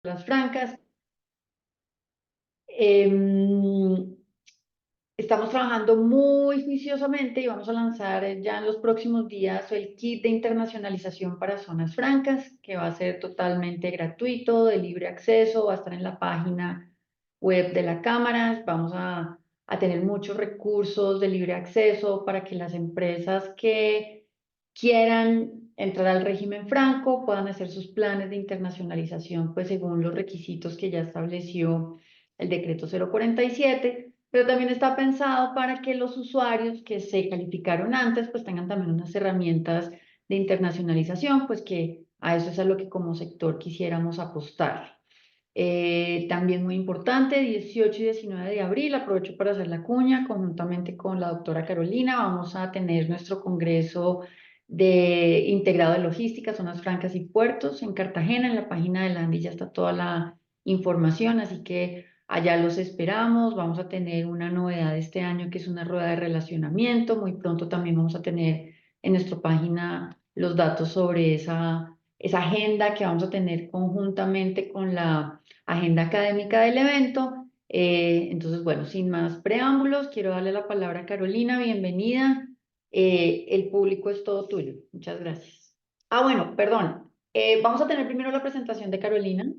las francas. Em, Estamos trabajando muy juiciosamente y vamos a lanzar ya en los próximos días el kit de internacionalización para zonas francas, que va a ser totalmente gratuito, de libre acceso, va a estar en la página web de la Cámara. Vamos a tener muchos recursos de libre acceso para que las empresas que quieran entrar al régimen franco puedan hacer sus planes de internacionalización, pues según los requisitos que ya estableció el decreto 047, pero también está pensado para que los usuarios que se calificaron antes pues tengan también unas herramientas de internacionalización, pues que a eso es a lo que como sector quisiéramos apostar. También muy importante, 18 y 19 de abril, aprovecho para hacer la cuña, conjuntamente con la doctora Carolina, vamos a tener nuestro congreso de integrado de logística, zonas francas y puertos en Cartagena. En la página de Landy ya está toda la información, así que allá los esperamos. Vamos a tener una novedad este año que es una rueda de relacionamiento. Muy pronto también vamos a tener en nuestra página los datos sobre esa agenda que vamos a tener conjuntamente con la agenda académica del evento. Entonces, bueno, sin más preámbulos, quiero darle la palabra a Carolina, bienvenida. El público es todo tuyo. Muchas gracias. Ah, bueno, perdón. Vamos a tener primero la presentación de Carolina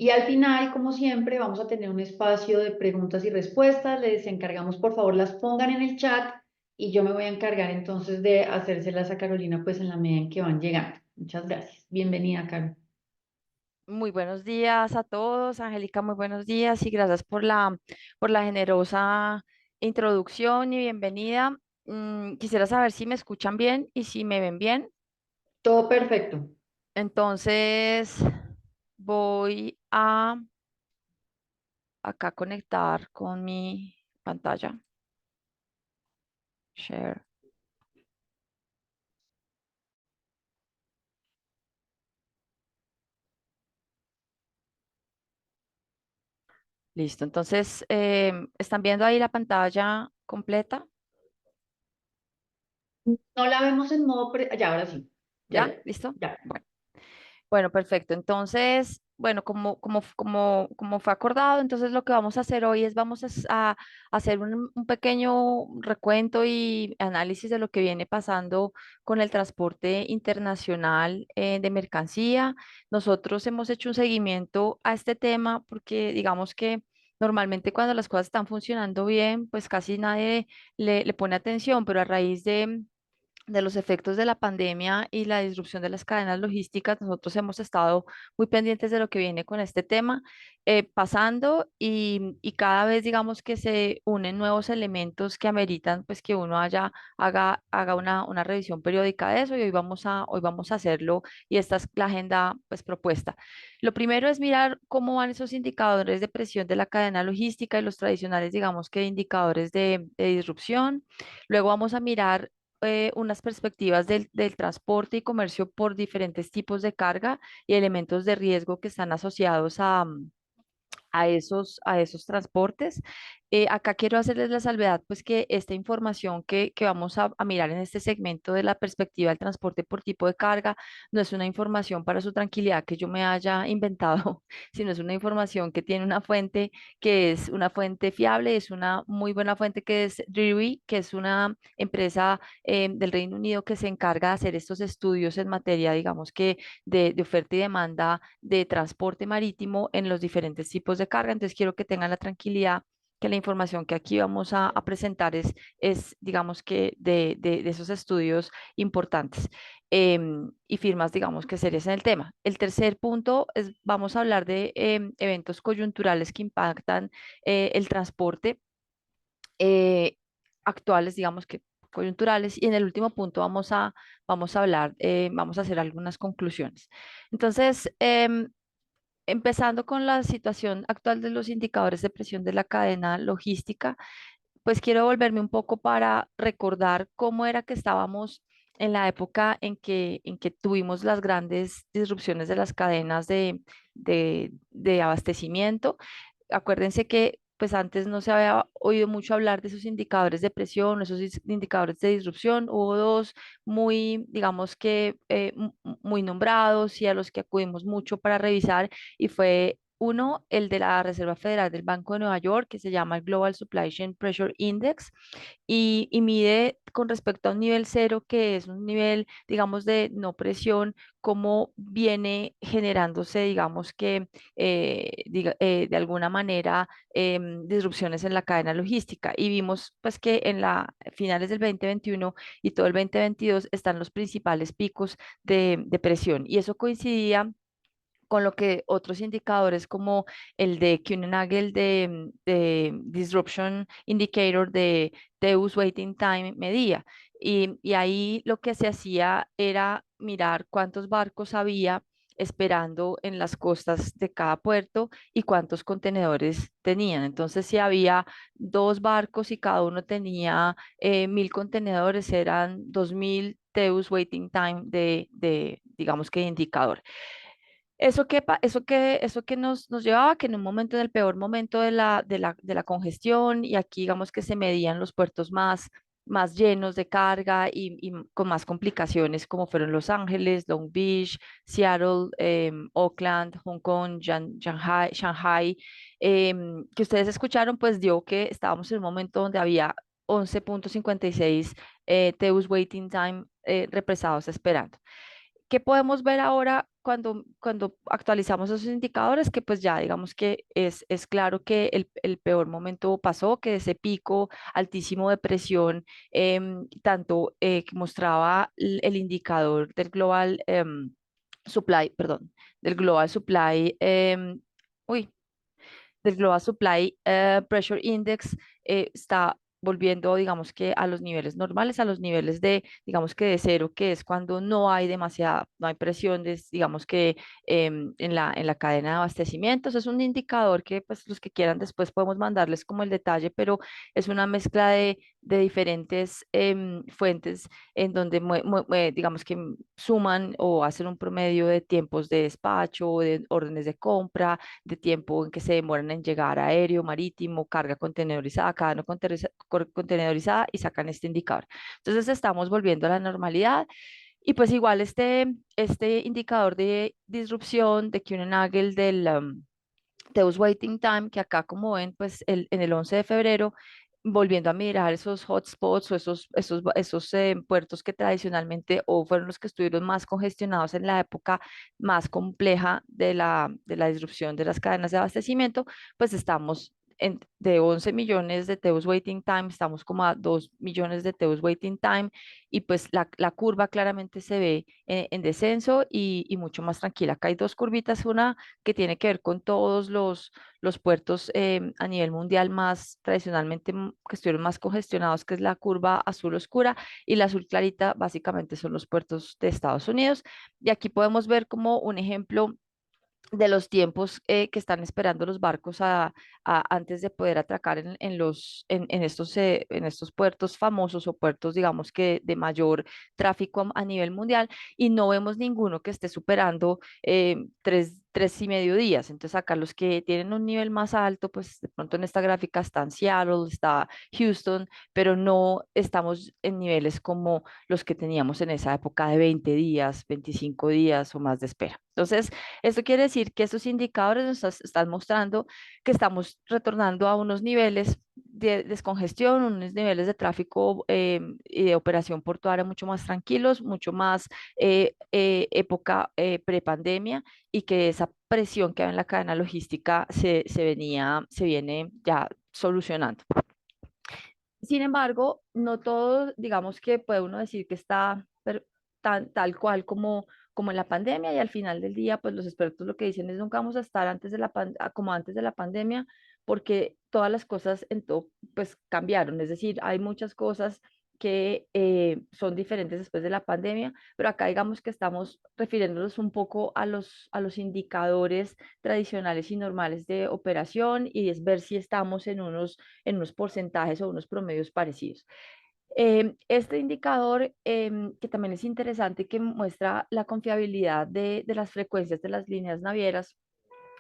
y al final, como siempre, vamos a tener un espacio de preguntas y respuestas. Les encargamos, por favor, las pongan en el chat y yo me voy a encargar entonces de hacérselas a Carolina, pues en la medida en que van llegando. Muchas gracias. Bienvenida, Carol. Muy buenos días a todos, Angélica, muy buenos días y gracias por la generosa introducción y bienvenida. Quisiera saber si me escuchan bien y si me ven bien. Todo perfecto. Entonces voy a acá conectar con mi pantalla. Share. Listo. Entonces, ¿están viendo ahí la pantalla completa? No la vemos en modo ya, ahora sí. Ya, ¿Ya? ya, ¿Listo? ya. Bueno. Bueno, perfecto. Entonces, bueno, como fue acordado, entonces lo que vamos a hacer hoy es a hacer un pequeño recuento y análisis de lo que viene pasando con el transporte internacional de mercancía. Nosotros hemos hecho un seguimiento a este tema porque digamos que normalmente cuando las cosas están funcionando bien, pues casi nadie le pone atención, pero a raíz de los efectos de la pandemia y la disrupción de las cadenas logísticas, nosotros hemos estado muy pendientes de lo que viene con este tema pasando y cada vez digamos que se unen nuevos elementos que ameritan pues que uno haga una revisión periódica de eso y hoy vamos a hacerlo y esta es la agenda pues propuesta. Lo primero es mirar cómo van esos indicadores de presión de la cadena logística y los tradicionales digamos que indicadores de disrupción. Luego vamos a mirar unas perspectivas del transporte y comercio por diferentes tipos de carga y elementos de riesgo que están asociados a esos transportes. Acá quiero hacerles la salvedad, pues que esta información que vamos a mirar en este segmento de la perspectiva del transporte por tipo de carga no es una información para su tranquilidad que yo me haya inventado, sino es una información que tiene una fuente que es una fuente fiable, es una muy buena fuente que es Drewry, que es una empresa del Reino Unido que se encarga de hacer estos estudios en materia, digamos que de oferta y demanda de transporte marítimo en los diferentes tipos de carga. Entonces quiero que tengan la tranquilidad que la información que aquí vamos a presentar es, digamos que, de esos estudios importantes y firmas, digamos que serias en el tema. El tercer punto es, vamos a hablar de eventos coyunturales que impactan el transporte eh, actuales, digamos que coyunturales, y en el último punto vamos a hablar, vamos a hacer algunas conclusiones. Entonces, empezando con la situación actual de los indicadores de presión de la cadena logística, pues quiero volverme un poco para recordar cómo era que estábamos en la época en que tuvimos las grandes disrupciones de las cadenas de abastecimiento. Acuérdense que pues antes no se había oído mucho hablar de esos indicadores de presión, esos indicadores de disrupción. Hubo dos muy, digamos que muy nombrados y a los que acudimos mucho para revisar, y fue uno, el de la Reserva Federal del Banco de Nueva York, que se llama el Global Supply Chain Pressure Index, y mide con respecto a un nivel cero, que es un nivel, digamos, de no presión, cómo viene generándose, digamos que de alguna manera disrupciones en la cadena logística. Y vimos pues que en la finales del 2021 y todo el 2022 están los principales picos de presión. Y eso coincidía con lo que otros indicadores como el de Kuehne-Nagel de Disruption Indicator de Deus Waiting Time medía. Y ahí lo que se hacía era mirar cuántos barcos había esperando en las costas de cada puerto y cuántos contenedores tenían. Entonces, si había dos barcos y cada uno tenía 1.000 contenedores, eran 2.000 Deus Waiting Time digamos que indicador. Eso que nos llevaba que en un momento, en el peor momento de la congestión, y aquí digamos que se medían los puertos más llenos de carga y con más complicaciones, como fueron Los Ángeles, Long Beach, Seattle, Oakland, Hong Kong, Shanghai, que ustedes escucharon, pues dio que estábamos en un momento donde había 11,56 TEUs waiting time represados esperando. ¿Qué podemos ver ahora cuando actualizamos esos indicadores? Que pues ya digamos que es claro que el peor momento pasó, que ese pico altísimo de presión, tanto que mostraba el indicador del Global Supply, perdón, del Global Supply, uy, del Global Supply Pressure Index, está volviendo, digamos que a los niveles normales, a los niveles de, digamos que de cero, que es cuando no hay demasiada, no hay presión, digamos que en la cadena de abastecimientos. Es un indicador que, pues, los que quieran después podemos mandarles como el detalle, pero es una mezcla de diferentes fuentes en donde, digamos que suman o hacen un promedio de tiempos de despacho, de órdenes de compra, de tiempo en que se demoran en llegar aéreo, marítimo, carga contenedorizada, cadena contenedorizada, y sacan este indicador. Entonces estamos volviendo a la normalidad. Y pues igual este indicador de disrupción de Kuehne-Nagel del Teus Waiting Time, que acá como ven, pues en el 11 de febrero, volviendo a mirar esos hotspots o esos puertos que tradicionalmente o fueron los que estuvieron más congestionados en la época más compleja de la disrupción de las cadenas de abastecimiento, pues estamos de 11 millones de Teus Waiting Time, estamos como a 2 millones de Teus Waiting Time, y pues la curva claramente se ve en descenso y mucho más tranquila. Acá hay dos curvitas, una que tiene que ver con todos los puertos a nivel mundial más tradicionalmente que estuvieron más congestionados, que es la curva azul oscura, y la azul clarita básicamente son los puertos de Estados Unidos. Y aquí podemos ver como un ejemplo de los tiempos que están esperando los barcos antes de poder atracar en estos puertos famosos o puertos, digamos que de mayor tráfico a nivel mundial, y no vemos ninguno que esté superando 3 y medio días. Entonces acá los que tienen un nivel más alto, pues de pronto en esta gráfica están Seattle, está Houston, pero no estamos en niveles como los que teníamos en esa época de 20 días, 25 días o más de espera. Entonces, esto quiere decir que estos indicadores nos están mostrando que estamos retornando a unos niveles de descongestión, unos niveles de tráfico y de operación portuaria mucho más tranquilos, mucho más época prepandemia, y que esa presión que hay en la cadena logística se viene ya solucionando. Sin embargo, no todo, digamos que puede uno decir que está tal cual como en la pandemia, y al final del día, pues los expertos lo que dicen es nunca vamos a estar como antes de la pandemia, porque todas las cosas pues cambiaron. Es decir, hay muchas cosas que son diferentes después de la pandemia, pero acá digamos que estamos refiriéndonos un poco a los indicadores tradicionales y normales de operación, y es ver si estamos en unos porcentajes o unos promedios parecidos. Este indicador, que también es interesante, que muestra la confiabilidad de las frecuencias de las líneas navieras,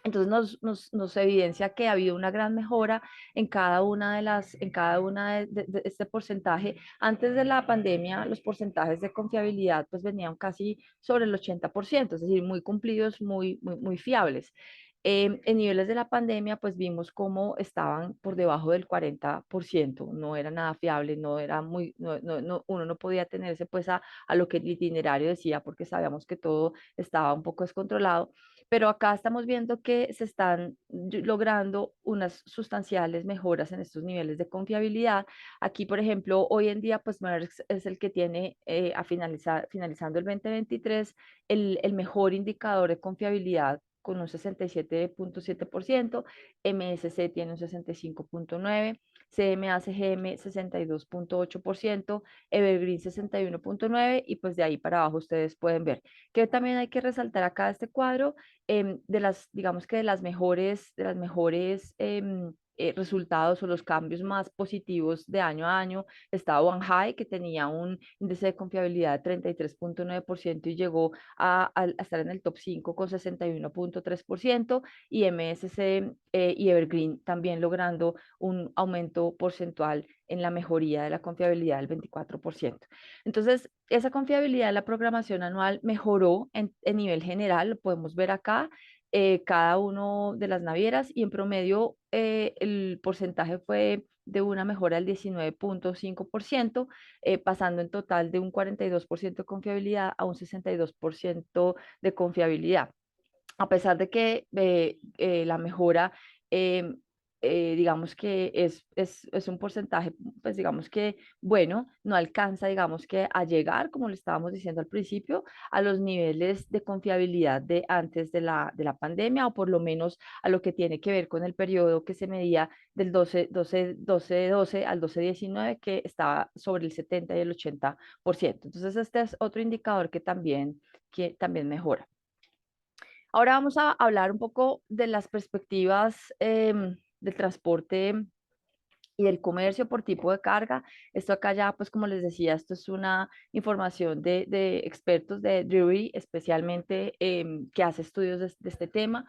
Entonces nos evidencia que ha habido una gran mejora en cada una en cada una de este porcentaje. Antes de la pandemia, los porcentajes de confiabilidad pues venían casi sobre el 80%, es decir, muy cumplidos, muy fiables. En niveles de la pandemia, pues vimos cómo estaban por debajo del 40%, no era nada fiable, no era uno no podía tenerse pues a lo que el itinerario decía porque sabíamos que todo estaba un poco descontrolado, pero acá estamos viendo que se están logrando unas sustanciales mejoras en estos niveles de confiabilidad. Aquí, por ejemplo, hoy en día, pues Maersk es el que tiene finalizando el 2023 el mejor indicador de confiabilidad con un 67.7%, MSC tiene un 65.9%, CMA-CGM 62.8%, Evergreen 61.9% y pues de ahí para abajo ustedes pueden ver que también hay que resaltar acá este cuadro digamos que de las mejores resultados o los cambios más positivos de año a año, estaba Wanhai, que tenía un índice de confiabilidad de 33.9% y llegó a estar en el top 5 con 61.3%, y MSC y Evergreen también logrando un aumento porcentual en la mejoría de la confiabilidad del 24%. Entonces, esa confiabilidad de la programación anual mejoró en nivel general, lo podemos ver acá, cada uno de las navieras y en promedio el porcentaje fue de una mejora del 19.5%, pasando en total de un 42% de confiabilidad a un 62% de confiabilidad, a pesar de que la mejora, eh, digamos que es un porcentaje, pues digamos que, bueno, no alcanza, digamos que a llegar, como le estábamos diciendo al principio, a los niveles de confiabilidad de antes de la pandemia, o por lo menos a lo que tiene que ver con el periodo que se medía del 12 al 12-19, que estaba sobre el 70 y el 80%. Entonces, este es otro indicador que también mejora. Ahora vamos a hablar un poco de las perspectivas del transporte y del comercio por tipo de carga. Esto acá ya, pues como les decía, esto es una información de expertos de Drewry, especialmente que hace estudios de este tema.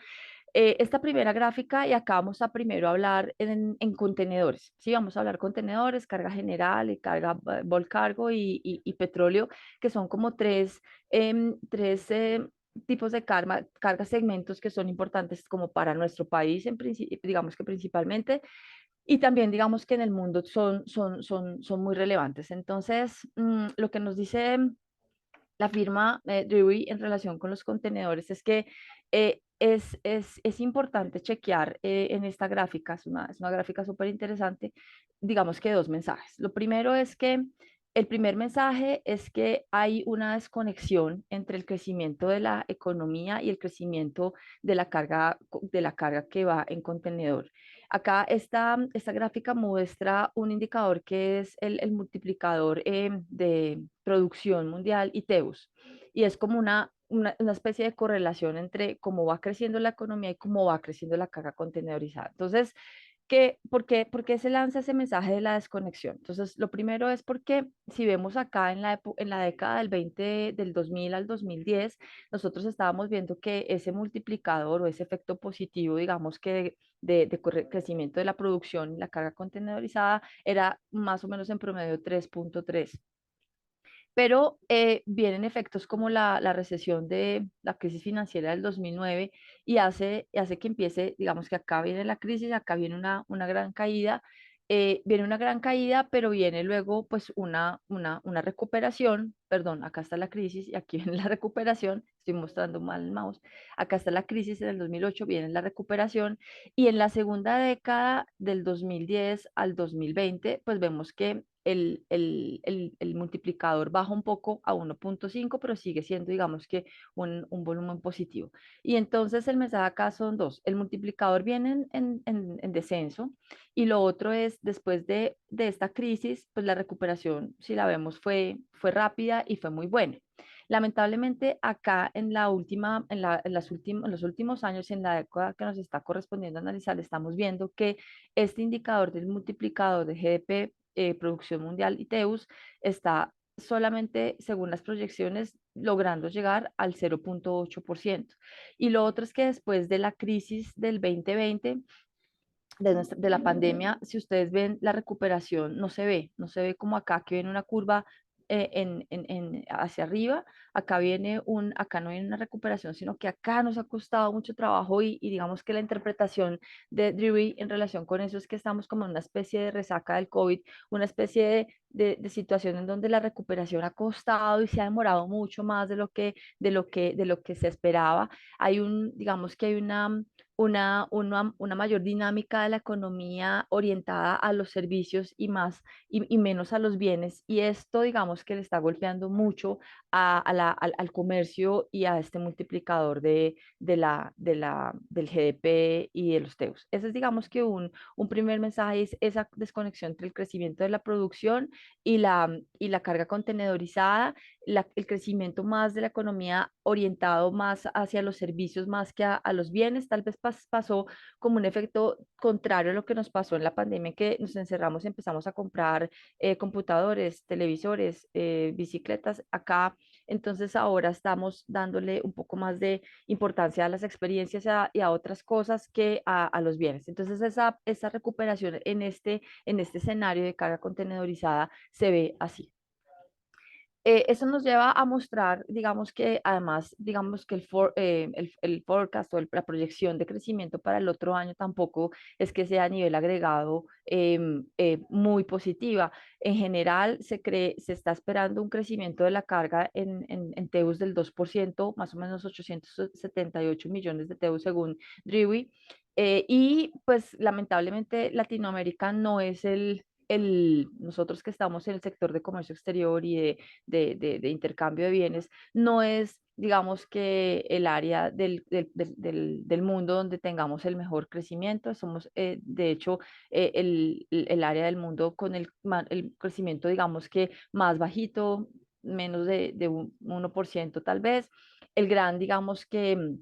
Esta primera gráfica, y acá vamos a primero hablar en contenedores. Sí, vamos a hablar contenedores, carga general y carga bulk cargo y petróleo, que son como tres tipos de carga segmentos que son importantes como para nuestro país, digamos que principalmente, y también digamos que en el mundo son muy relevantes. Entonces, lo que nos dice la firma Drewry en relación con los contenedores es que es importante chequear en esta gráfica, es una gráfica súper interesante, digamos que dos mensajes. Lo primero es que el primer mensaje es que hay una desconexión entre el crecimiento de la economía y el crecimiento de la carga que va en contenedor. Acá esta gráfica muestra un indicador que es el multiplicador de producción mundial y TEUS. Y es como una especie de correlación entre cómo va creciendo la economía y cómo va creciendo la carga contenedorizada. Entonces, por qué se lanza ese mensaje de la desconexión? Entonces, lo primero es porque si vemos acá en la década del 2000 al 2010, nosotros estábamos viendo que ese multiplicador o ese efecto positivo, digamos que crecimiento de la producción y la carga contenedorizada era más o menos en promedio 3.3, pero vienen efectos como la recesión de la crisis financiera del 2009 y hace que empiece, digamos que acá viene la crisis, acá viene una gran caída, viene una gran caída, pero viene luego pues una recuperación, perdón, acá está la crisis y aquí viene la recuperación, estoy mostrando mal el mouse, acá está la crisis en el 2008, viene la recuperación, y en la segunda década del 2010 al 2020 pues vemos que el multiplicador baja un poco a 1.5, pero sigue siendo, digamos que, un volumen positivo. Y entonces el mensaje acá son dos. El multiplicador viene en descenso, y lo otro es, después de esta crisis, pues la recuperación, si la vemos, fue rápida y fue muy buena. Lamentablemente, acá en la última, en los últimos años, en la década que nos está correspondiendo analizar, estamos viendo que este indicador del multiplicador de GDP, producción mundial y TEUS, está solamente, según las proyecciones, logrando llegar al 0,8%. Y lo otro es que después de la crisis del 2020, de la pandemia, si ustedes ven la recuperación, no se ve como acá que viene una curva hacia arriba, acá no viene una recuperación, sino que acá nos ha costado mucho trabajo y digamos que la interpretación de Dewey en relación con eso es que estamos como en una especie de resaca del COVID, una especie de situación en donde la recuperación ha costado y se ha demorado mucho más de lo que se esperaba. Digamos que hay una mayor dinámica de la economía orientada a los servicios y menos a los bienes. Y esto, digamos, que le está golpeando mucho al comercio y a este multiplicador del GDP y de los TEUs. Ese es, digamos, que un primer mensaje es esa desconexión entre el crecimiento de la producción y la carga contenedorizada, el crecimiento más de la economía orientado más hacia los servicios más que a los bienes. Tal vez pasó como un efecto contrario a lo que nos pasó en la pandemia, que nos encerramos y empezamos a comprar computadores, televisores, bicicletas acá. Entonces ahora estamos dándole un poco más de importancia a las experiencias y a otras cosas que a los bienes. Entonces esa recuperación en este escenario de carga contenedorizada se ve así. Eso nos lleva a mostrar, digamos que además, digamos que el forecast la proyección de crecimiento para el otro año tampoco es que sea a nivel agregado muy positiva. En general, se está esperando un crecimiento de la carga en TEUs del 2%, más o menos 878 millones de TEUs según Drewry. Y pues lamentablemente Latinoamérica no es nosotros que estamos en el sector de comercio exterior y de intercambio de bienes, no es, digamos, que el área del mundo donde tengamos el mejor crecimiento. Somos, de hecho, el área del mundo con el crecimiento, digamos, que más bajito, menos de un 1% tal vez. El gran, digamos que,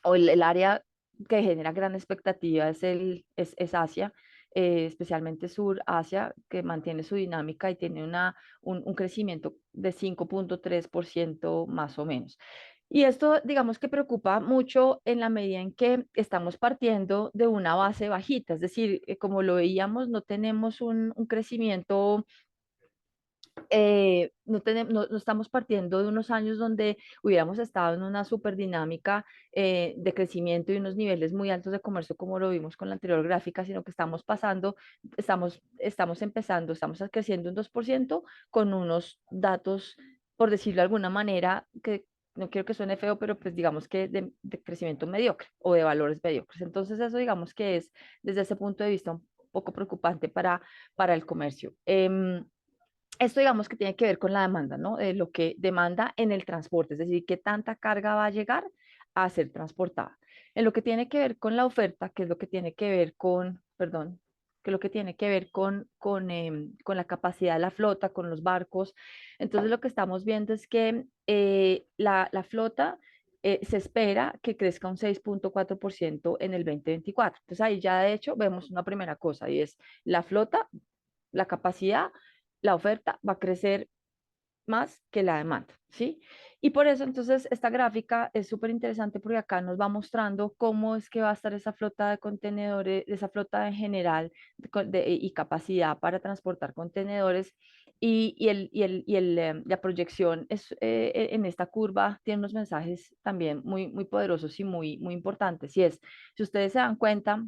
o el área que genera gran expectativa es Asia, especialmente Sur Asia, que mantiene su dinámica y tiene un crecimiento de 5,3% más o menos. Y esto, digamos, que preocupa mucho en la medida en que estamos partiendo de una base bajita, es decir, como lo veíamos, no tenemos un crecimiento, no estamos partiendo de unos años donde hubiéramos estado en una super dinámica de crecimiento y unos niveles muy altos de comercio como lo vimos con la anterior gráfica, sino que estamos empezando, estamos creciendo un 2% con unos datos, por decirlo de alguna manera, que no quiero que suene feo, pero pues digamos que de crecimiento mediocre o de valores mediocres. Entonces eso digamos que es desde ese punto de vista un poco preocupante para el comercio. Esto digamos que tiene que ver con la demanda, ¿no? Lo que demanda en el transporte, es decir, qué tanta carga va a llegar a ser transportada. En lo que tiene que ver con la oferta, que es lo que tiene que ver perdón, que es lo que tiene que ver con la capacidad de la flota, con los barcos. Entonces lo que estamos viendo es que la flota se espera que crezca un 6,4% en el 2024. Entonces ahí ya de hecho vemos una primera cosa y es la flota, la capacidad, la oferta va a crecer más que la demanda, ¿sí? Y por eso entonces esta gráfica es súper interesante porque acá nos va mostrando cómo es que va a estar esa flota de contenedores, esa flota en general y capacidad para transportar contenedores la proyección en esta curva tiene unos mensajes también muy poderosos y muy importantes. Y es, si ustedes se dan cuenta,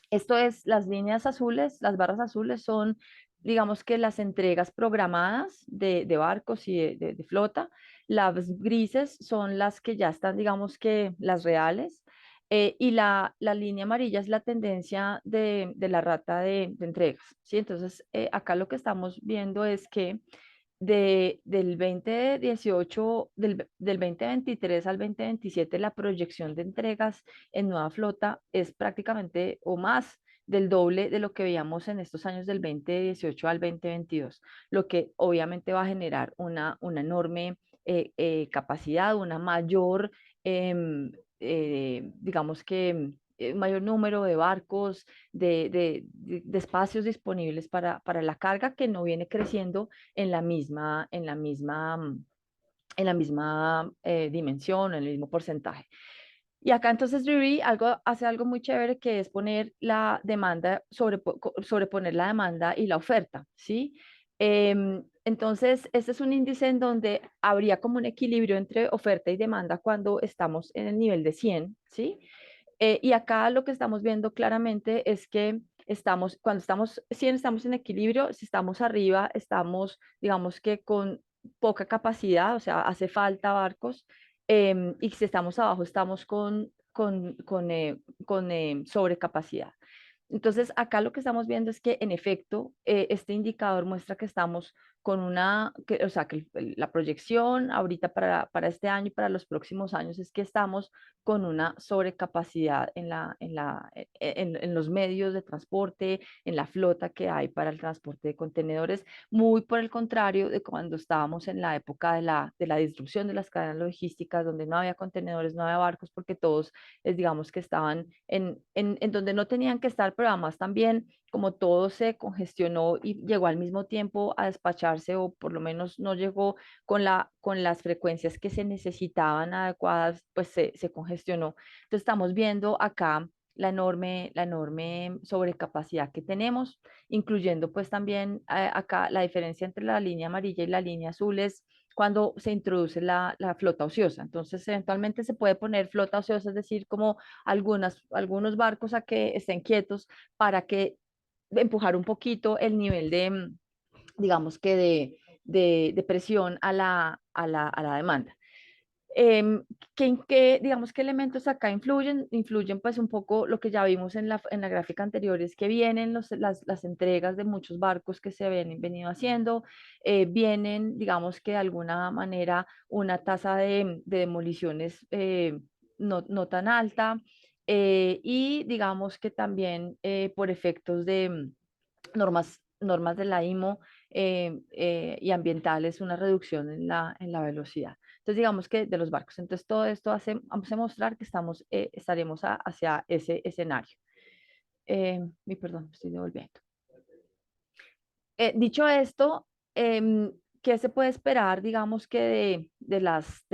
esto es las líneas azules, las barras azules son, digamos que las entregas programadas de barcos y de flota. Las grises son las que ya están, digamos que las reales. Y la línea amarilla es la tendencia de la rata de entregas, ¿sí? Entonces, acá lo que estamos viendo es que del 2018, del 2023 al 2027, la proyección de entregas en nueva flota es prácticamente o más del doble de lo que veíamos en estos años del 2018 al 2022, lo que obviamente va a generar una enorme capacidad, una mayor, digamos que, mayor número de barcos, de espacios disponibles para la carga que no viene creciendo en la misma en la misma dimensión, en el mismo porcentaje. Y acá entonces Riri hace algo muy chévere que es poner la demanda, sobreponer la demanda y la oferta, ¿sí? Entonces, este es un índice en donde habría como un equilibrio entre oferta y demanda cuando estamos en el nivel de 100, ¿sí? Y acá lo que estamos viendo claramente es que cuando estamos 100 estamos en equilibrio, si estamos arriba, estamos, digamos que con poca capacidad, o sea, hace falta barcos, y si estamos abajo, estamos con sobrecapacidad. Entonces, acá lo que estamos viendo es que, en efecto, este indicador muestra que estamos con o sea, que la proyección ahorita para este año y para los próximos años es que estamos con una sobrecapacidad en los medios de transporte, en la flota que hay para el transporte de contenedores, muy por el contrario de cuando estábamos en la época de la disrupción de las cadenas logísticas, donde no había contenedores, no había barcos, porque todos, digamos que estaban en donde no tenían que estar, pero además también como todo se congestionó y llegó al mismo tiempo a despacharse, o por lo menos no llegó con las frecuencias que se necesitaban adecuadas, pues se congestionó. Entonces estamos viendo acá la enorme sobrecapacidad que tenemos, incluyendo pues también acá la diferencia entre la línea amarilla y la línea azul es cuando se introduce la flota ociosa. Entonces, eventualmente se puede poner flota ociosa, es decir, como algunos barcos a que estén quietos para que empujar un poquito el nivel digamos que de presión a la demanda. Em, digamos, qué elementos acá influyen? Influyen pues un poco lo que ya vimos en la gráfica anterior, es que vienen las entregas de muchos barcos que se habían venido haciendo, vienen, digamos que de alguna manera, una tasa de demoliciones no tan alta, y digamos que también por efectos de normas de la IMO y ambientales, una reducción en la velocidad. Entonces, digamos que de los barcos. Entonces, todo esto hace mostrar que estaremos hacia ese escenario. Perdón, me estoy devolviendo. Dicho esto, ¿qué se puede esperar, digamos que de los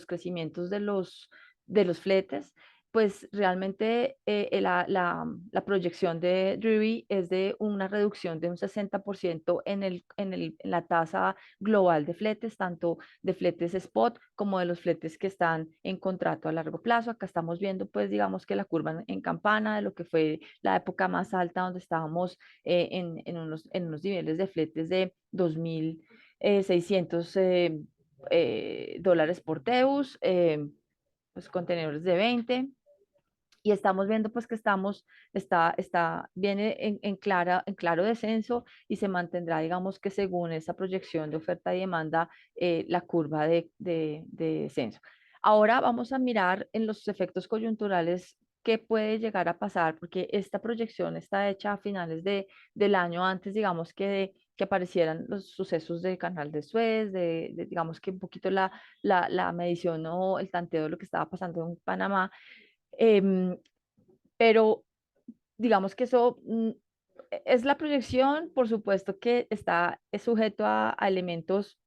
crecimientos de los fletes? Pues realmente la proyección de Drewry es de una reducción de un 60% en la tasa global de fletes, tanto de fletes spot como de los fletes que están en contrato a largo plazo. Acá estamos viendo, pues, digamos que la curva en campana de lo que fue la época más alta, donde estábamos en unos niveles de fletes de 2.600 dólares por TEUs, pues contenedores de 20. Y estamos viendo pues que viene en claro descenso, y se mantendrá, digamos que según esa proyección de oferta y demanda, la curva de descenso. Ahora vamos a mirar en los efectos coyunturales qué puede llegar a pasar, porque esta proyección está hecha a finales del año, antes, digamos, que aparecieran los sucesos del Canal de Suez, digamos que un poquito la medición o el tanteo de lo que estaba pasando en Panamá. Em, pero digamos que eso es la proyección, por supuesto que es sujeto a elementos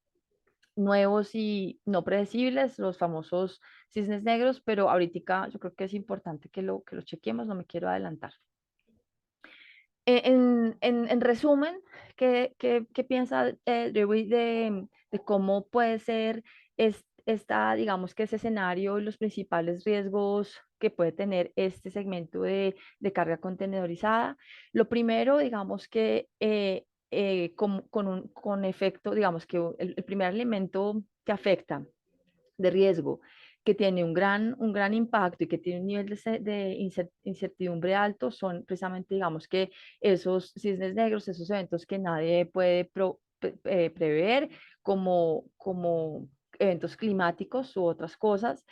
nuevos y no predecibles, los famosos cisnes negros, pero ahorita yo creo que es importante que lo chequemos, no me quiero adelantar. En resumen, ¿qué piensa Dewey de cómo puede ser digamos que ese escenario y los principales riesgos que puede tener este segmento de carga contenedorizada? Lo primero, digamos que con efecto, digamos que el primer elemento que afecta de riesgo, que tiene un gran impacto y que tiene un nivel de incertidumbre alto, son precisamente, digamos que esos cisnes negros, esos eventos que nadie puede prever, como eventos climáticos u otras cosas.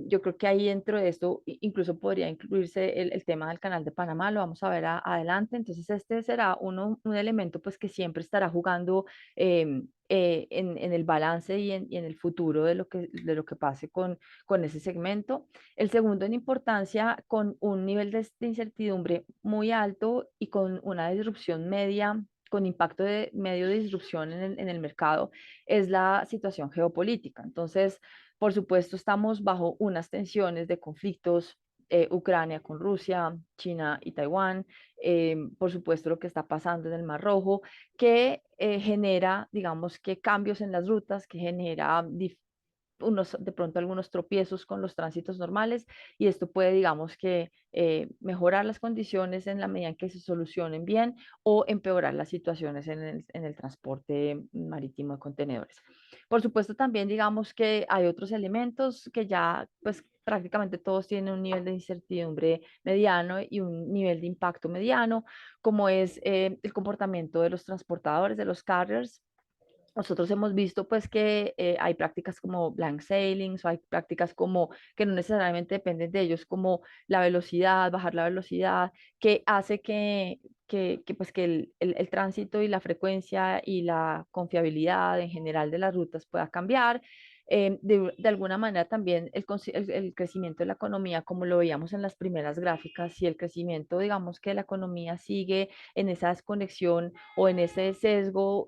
Yo creo que ahí, dentro de esto, incluso podría incluirse el tema del Canal de Panamá, lo vamos a ver adelante. Entonces, este será un elemento pues que siempre estará jugando en el balance y en el futuro de lo que pase con ese segmento. El segundo en importancia, con un nivel de incertidumbre muy alto y con una disrupción media con impacto de medio de disrupción en el mercado es la situación geopolítica. Entonces, por supuesto, estamos bajo unas tensiones de conflictos, Ucrania con Rusia, China y Taiwán, por supuesto lo que está pasando en el Mar Rojo, que genera, digamos que cambios en las rutas, que genera unos, de pronto algunos tropiezos con los tránsitos normales y esto puede, digamos que, mejorar las condiciones en la medida en que se solucionen bien o empeorar las situaciones en el transporte marítimo de contenedores. Por supuesto, también digamos que hay otros elementos que ya, pues prácticamente todos tienen un nivel de incertidumbre mediano y un nivel de impacto mediano, como es el comportamiento de los transportadores, de los carriers. Nosotros hemos visto pues que hay prácticas como blank sailings o hay prácticas como que no necesariamente dependen de ellos, como la velocidad, bajar la velocidad, que hace pues que el tránsito y la frecuencia y la confiabilidad en general de las rutas pueda cambiar. De alguna manera también el crecimiento de la economía, como lo veíamos en las primeras gráficas, si el crecimiento, digamos que la economía sigue en esa desconexión o en ese sesgo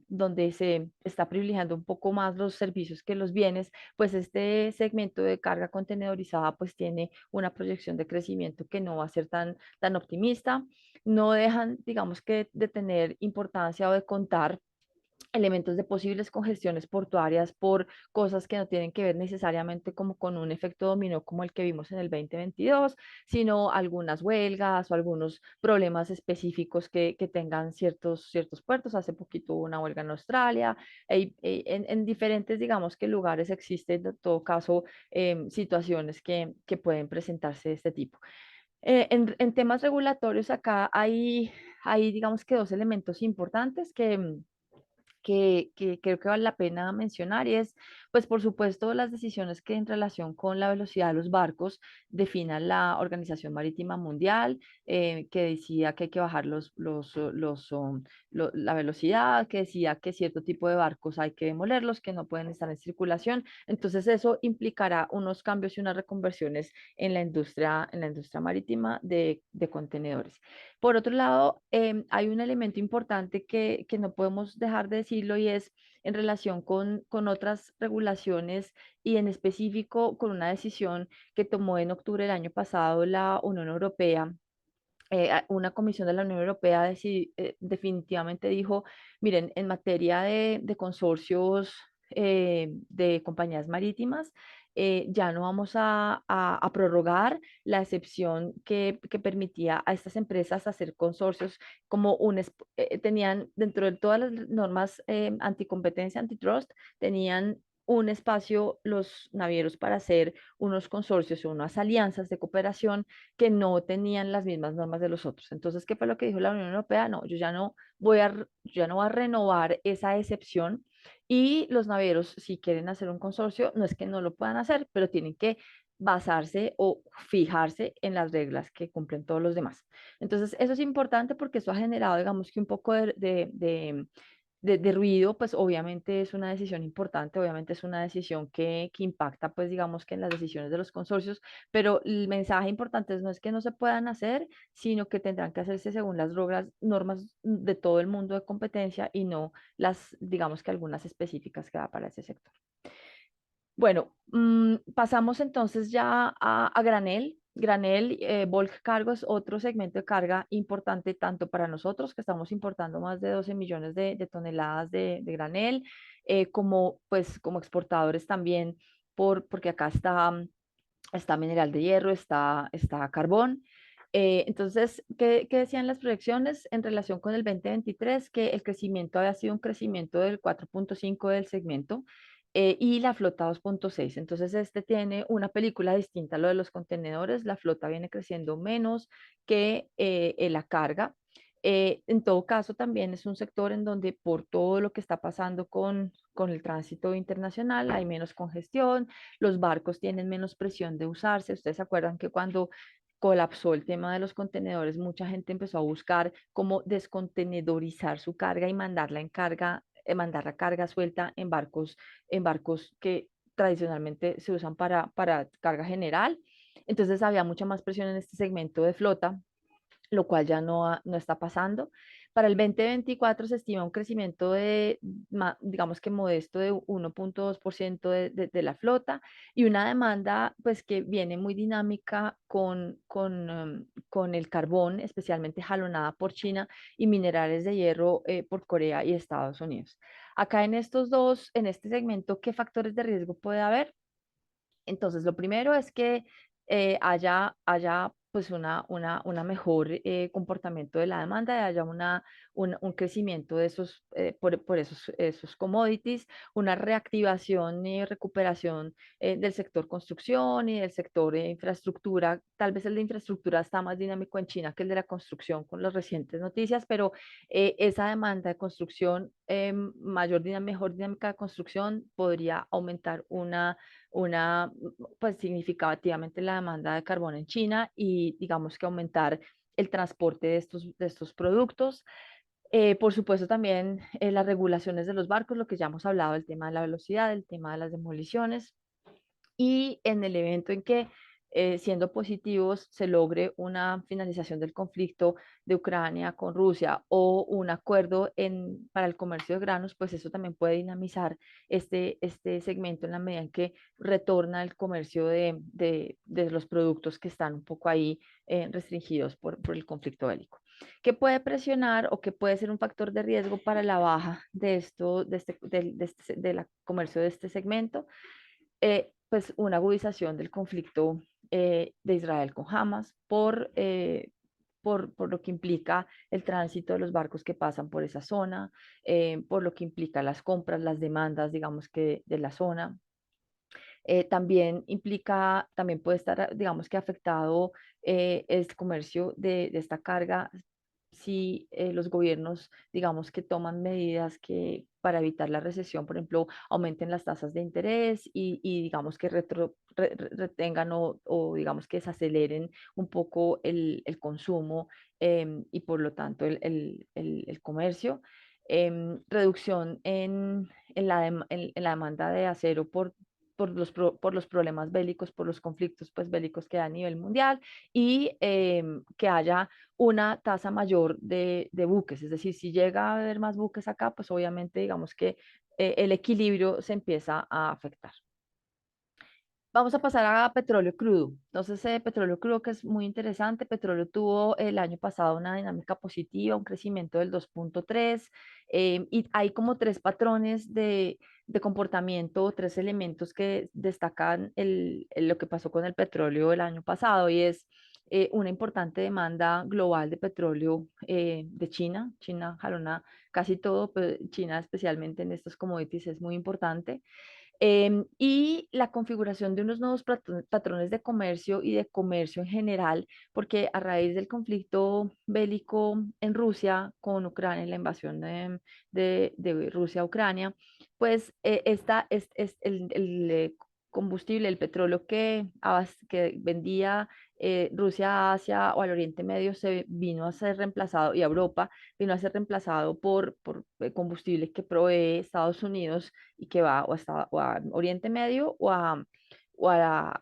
donde se está privilegiando un poco más los servicios que los bienes, pues este segmento de carga contenedorizada pues tiene una proyección de crecimiento que no va a ser tan optimista. No dejan, digamos que, de tener importancia o de contar elementos de posibles congestiones portuarias por cosas que no tienen que ver necesariamente como con un efecto dominó como el que vimos en el 2022, sino algunas huelgas o algunos problemas específicos que tengan ciertos puertos. Hace poquito hubo una huelga en Australia, en diferentes, digamos que lugares existen en todo caso situaciones que pueden presentarse de este tipo. En temas regulatorios acá hay, digamos que dos elementos importantes que creo que vale la pena mencionar y es, pues por supuesto, las decisiones que en relación con la velocidad de los barcos defina la Organización Marítima Mundial, que decía que hay que bajar la velocidad, que decía que cierto tipo de barcos hay que demolerlos, que no pueden estar en circulación. Entonces eso implicará unos cambios y unas reconversiones en la industria marítima de contenedores. Por otro lado, hay un elemento importante que no podemos dejar de decirlo y es en relación con otras regulaciones y en específico con una decisión que tomó en octubre del año pasado la Unión Europea. Una comisión de la Unión Europea definitivamente dijo, miren, en materia de consorcios de compañías marítimas, ya no vamos a prorrogar la excepción que permitía a estas empresas hacer consorcios como tenían dentro de todas las normas anticompetencia, antitrust, tenían un espacio los navieros para hacer unos consorcios o unas alianzas de cooperación que no tenían las mismas normas de los otros. Entonces, ¿qué fue lo que dijo la Unión Europea? No, yo ya no voy a renovar esa excepción y los navieros, si quieren hacer un consorcio, no es que no lo puedan hacer, pero tienen que basarse o fijarse en las reglas que cumplen todos los demás. Entonces, eso es importante porque eso ha generado, digamos que un poco de ruido, pues obviamente es una decisión importante, obviamente es una decisión que impacta, pues digamos que en las decisiones de los consorcios, pero el mensaje importante no es que no se puedan hacer, sino que tendrán que hacerse según las normas de todo el mundo de competencia y no las, digamos que algunas específicas que da para ese sector. Bueno, pasamos entonces ya a granel. Granel, bulk cargo es otro segmento de carga importante tanto para nosotros, que estamos importando más de 12 millones de toneladas de granel, como pues como exportadores también, porque acá está mineral de hierro, está carbón. Entonces, ¿qué decían las proyecciones en relación con el 2023? Que el crecimiento había sido un crecimiento del 4,5 del segmento y la flota 2,6. Entonces, este tiene una película distinta a lo de los contenedores. La flota viene creciendo menos que la carga. En todo caso, también es un sector en donde por todo lo que está pasando con el tránsito internacional hay menos congestión, los barcos tienen menos presión de usarse. Ustedes se acuerdan que cuando colapsó el tema de los contenedores, mucha gente empezó a buscar cómo descontenedorizar su carga y mandar la carga suelta en barcos que tradicionalmente se usan para carga general. Entonces había mucha más presión en este segmento de flota lo cual ya no está pasando. Para el 2024 se estima un crecimiento de, digamos que modesto, de 1,2% de la flota y una demanda pues que viene muy dinámica con el carbón, especialmente jalonada por China y minerales de hierro por Corea y Estados Unidos. Acá en este segmento, ¿qué factores de riesgo puede haber? Entonces, lo primero es que haya pues una mejor comportamiento de la demanda y haya un crecimiento de por esos commodities, una reactivación y recuperación del sector construcción y del sector infraestructura. Tal vez el de infraestructura está más dinámico en China que el de la construcción con las recientes noticias, pero esa demanda de construcción, mejor dinámica de construcción podría aumentar pues significativamente la demanda de carbón en China y digamos que aumentar el transporte de estos productos. Por supuesto, también las regulaciones de los barcos, lo que ya hemos hablado, el tema de la velocidad, el tema de las demoliciones. Y en el evento en que, siendo positivos, se logre una finalización del conflicto de Ucrania con Rusia o un acuerdo para el comercio de granos, pues eso también puede dinamizar este segmento en la medida en que retorna el comercio de los productos que están un poco ahí restringidos por el conflicto bélico. ¿Qué puede presionar o qué puede ser un factor de riesgo para la baja de esto, del comercio de este segmento? Pues una agudización del conflicto de Israel con Hamas por lo que implica el tránsito de los barcos que pasan por esa zona, por lo que implica las compras, las demandas, digamos que de la zona. También puede estar, digamos que afectado el comercio de esta carga si los gobiernos, digamos que toman medidas que para evitar la recesión, por ejemplo, aumenten las tasas de interés y digamos que retengan o digamos que desaceleren un poco el consumo y por lo tanto el comercio. Reducción en la demanda de acero por los problemas bélicos, por los conflictos pues, bélicos que hay a nivel mundial y que haya una tasa mayor de buques. Es decir, si llega a haber más buques acá, pues obviamente digamos que el equilibrio se empieza a afectar. Vamos a pasar a petróleo crudo. Entonces, petróleo crudo que es muy interesante. Petróleo tuvo el año pasado una dinámica positiva, un crecimiento del 2,3, y hay como tres patrones de comportamiento, tres elementos que destacan lo que pasó con el petróleo el año pasado y es una importante demanda global de petróleo de China. China jalona casi todo, pero China especialmente en estos commodities es muy importante. Y la configuración de unos nuevos patrones de comercio y de comercio en general, porque a raíz del conflicto bélico en Rusia con Ucrania, la invasión de Rusia a Ucrania, pues es el combustible, el petróleo que vendía Rusia a Asia o al Oriente Medio se vino a ser reemplazado y a Europa vino a ser reemplazado por combustible que provee Estados Unidos y que va o a Oriente Medio o a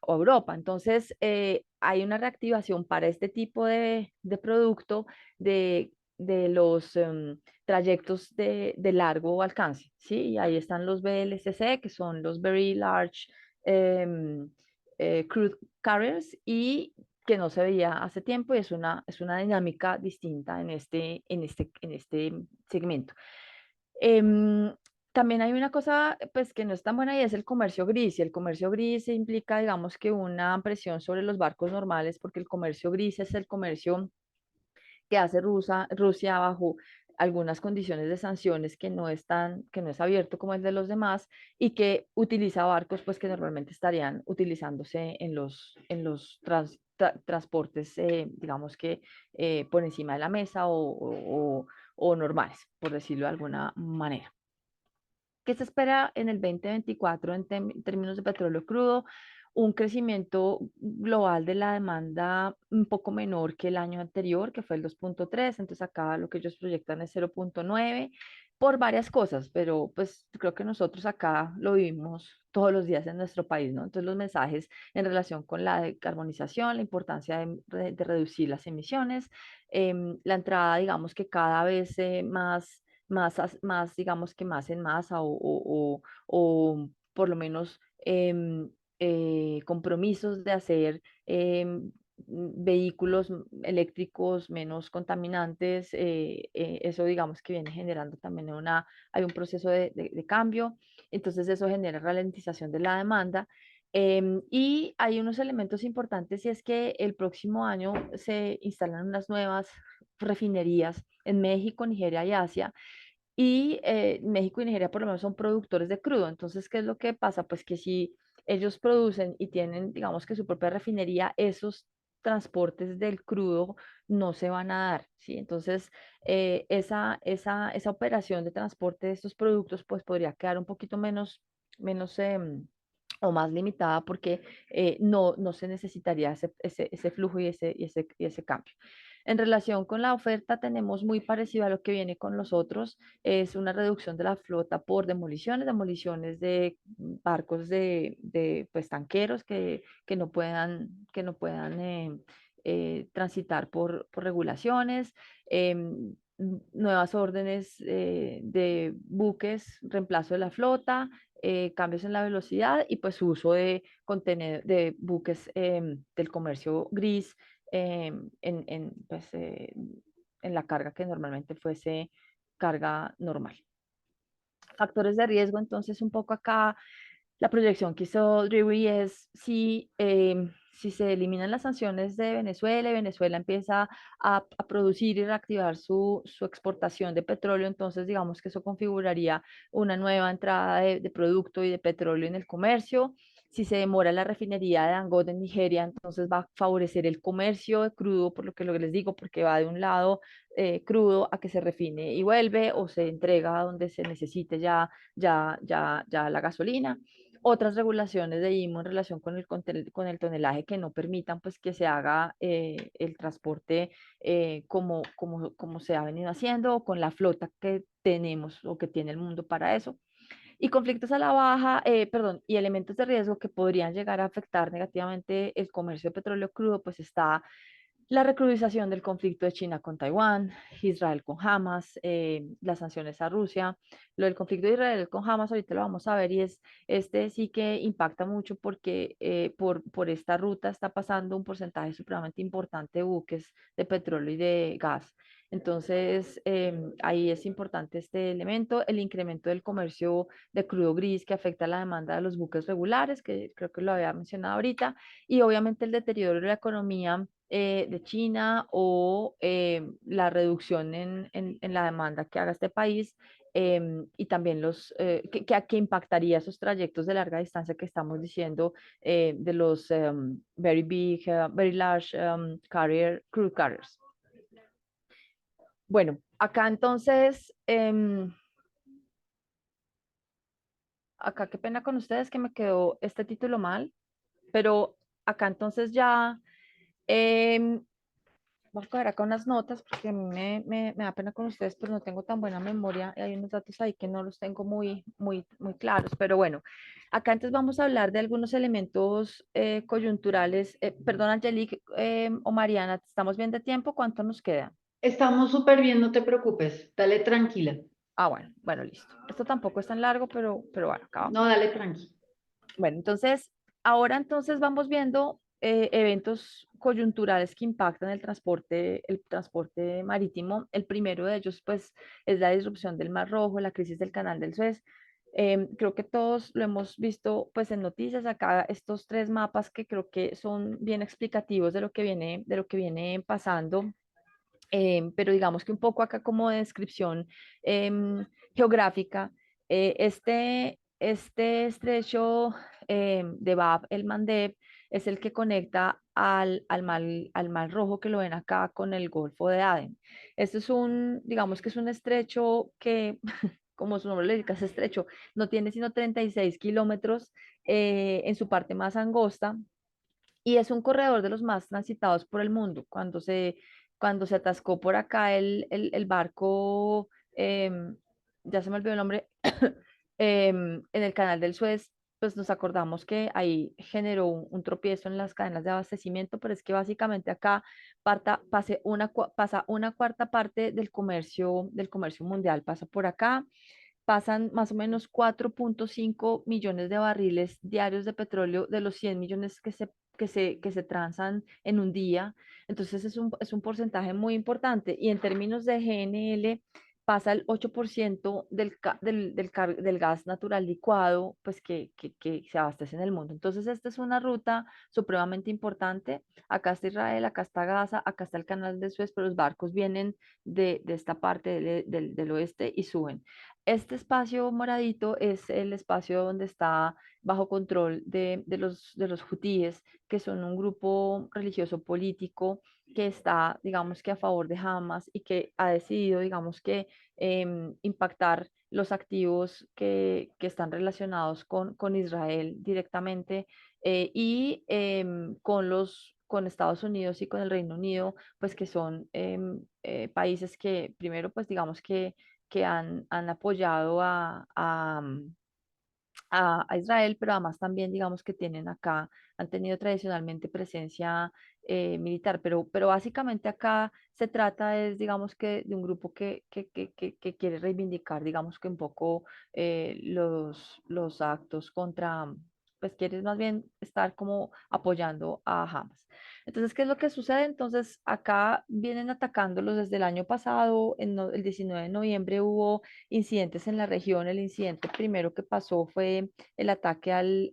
Europa. Entonces, hay una reactivación para este tipo de producto de los trayectos de largo alcance, ¿sí? Y ahí están los VLCC, que son los Very Large em, Crude Carriers, y que no se veía hace tiempo y es una dinámica distinta en este segmento. Em, También hay una cosa pues que no es tan buena y es el comercio gris. Y el comercio gris implica, digamos, que una presión sobre los barcos normales, porque el comercio gris es el comercio que hace Rusia bajo algunas condiciones de sanciones que no es abierto como el de los demás y que utiliza barcos pues que normalmente estarían utilizándose en los transportes, digamos que por encima de la mesa o normales, por decirlo de alguna manera. ¿Qué se espera en el 2024 en términos de petróleo crudo? Un crecimiento global de la demanda un poco menor que el año anterior, que fue el 2,3. Entonces acá lo que ellos proyectan es 0,9. por varias cosas, pero pues creo que nosotros acá lo vivimos todos los días en nuestro país, ¿no? Entonces los mensajes en relación con la decarbonización, la importancia de reducir las emisiones, la entrada, digamos que cada vez más, digamos que más en masa o por lo menos compromisos de hacer vehículos eléctricos menos contaminantes, eso digamos que viene generando también hay un proceso de cambio, entonces eso genera ralentización de la demanda. Y hay unos elementos importantes y es que el próximo año se instalan unas nuevas refinerías en México, Nigeria y Asia, y México y Nigeria por lo menos son productores de crudo. Entonces, ¿qué es lo que pasa? Pues que si ellos producen y tienen, digamos que su propia refinería, esos transportes del crudo no se van a dar, ¿sí? Entonces, esa operación de transporte de estos productos, pues podría quedar un poquito menos o más limitada porque no se necesitaría ese flujo y ese cambio. En relación con la oferta, tenemos muy parecido a lo que viene con los otros, es una reducción de la flota por demoliciones de barcos pues, tanqueros que no puedan transitar por regulaciones, nuevas órdenes de buques, reemplazo de la flota, cambios en la velocidad y pues uso de buques del comercio gris en la carga que normalmente fuese carga normal. Factores de riesgo, entonces un poco acá la proyección que hizo Drewry es si se eliminan las sanciones de Venezuela y Venezuela empieza a producir y reactivar su exportación de petróleo, entonces digamos que eso configuraría una nueva entrada de producto y de petróleo en el comercio. Si se demora la refinería de Dangote en Nigeria, entonces va a favorecer el comercio de crudo, por lo que les digo, porque va de un lado crudo a que se refine y vuelve o se entrega donde se necesite ya la gasolina. Otras regulaciones de IMO en relación con el tonelaje que no permitan pues que se haga el transporte como se ha venido haciendo o con la flota que tenemos o que tiene el mundo para eso. Y conflictos a la baja, perdón, y elementos de riesgo que podrían llegar a afectar negativamente el comercio de petróleo crudo, pues está la recrudezación del conflicto de China con Taiwán, Israel con Hamas, las sanciones a Rusia. Lo del conflicto de Israel con Hamas ahorita lo vamos a ver y este sí que impacta mucho porque por esta ruta está pasando un porcentaje supremamente importante de buques de petróleo y de gas. Entonces, ahí es importante este elemento, el incremento del comercio de crudo gris que afecta la demanda de los buques regulares, que creo que lo había mencionado ahorita, y obviamente el deterioro de la economía de China o la reducción en la demanda que haga este país y también que impactaría esos trayectos de larga distancia que estamos diciendo de los very big, very large crude carriers. Bueno, acá entonces, acá qué pena con ustedes que me quedó este título mal, pero acá entonces ya em, voy a coger acá unas notas porque a mí me da pena con ustedes, pero no tengo tan buena memoria y hay unos datos ahí que no los tengo muy claros. Pero bueno, acá entonces vamos a hablar de algunos elementos coyunturales. Perdón, Angelique o Mariana, ¿estamos bien de tiempo? ¿Cuánto nos queda? Estamos súper bien, no te preocupes, dale tranquila. Ah, bueno, listo. Esto tampoco es tan largo, pero bueno, acá No, vamos. dale tranqui. Bueno, entonces, ahora entonces vamos viendo eventos coyunturales que impactan el transporte marítimo. El primero de ellos, pues, es la disrupción del Mar Rojo, la crisis del Canal del Suez. Creo que todos lo hemos visto, pues, en noticias acá, estos tres mapas que creo que son bien explicativos de lo que viene pasando. Pero digamos que un poco acá como descripción geográfica, este estrecho de Bab el Mandeb es el que conecta al mar Rojo que lo ven acá con el Golfo de Adén. Este digamos que es un estrecho que, como su nombre le indica, es estrecho, no tiene sino 36 kilómetros en su parte más angosta y es un corredor de los más transitados por el mundo. Cuando se atascó por acá el barco ya se me olvidó el nombre, en el canal del Suez, pues nos acordamos que ahí generó un tropiezo en las cadenas de abastecimiento, pero es que básicamente acá pasa una cuarta parte del comercio mundial, pasa por acá, pasan más o menos 4,5 millones de barriles diarios de petróleo de los 100 millones que se transan en un día. Entonces es un porcentaje muy importante. Y en términos de GNL, pasa el 8% del gas natural licuado pues que se abastece en el mundo. Entonces, esta es una ruta supremamente importante. Acá está Israel, acá está Gaza, acá está el canal de Suez, pero los barcos vienen de esta parte del oeste y suben. Este espacio moradito es el espacio donde está bajo control de los hutíes, que son un grupo religioso político que está, digamos que a favor de Hamas y que ha decidido, digamos que, impactar los activos que están relacionados con Israel directamente con Estados Unidos y con el Reino Unido, pues que son países que primero, pues digamos que han apoyado a Israel, pero además también digamos que tienen acá, han tenido tradicionalmente presencia militar, pero básicamente acá se trata es, digamos que, de un grupo que quiere reivindicar, digamos que un poco los actos contra, pues quiere más bien estar como apoyando a Hamas. Entonces, ¿qué es lo que sucede? Entonces, acá vienen atacándolos desde el año pasado, el 19 de noviembre hubo incidentes en la región. El incidente primero que pasó fue el ataque al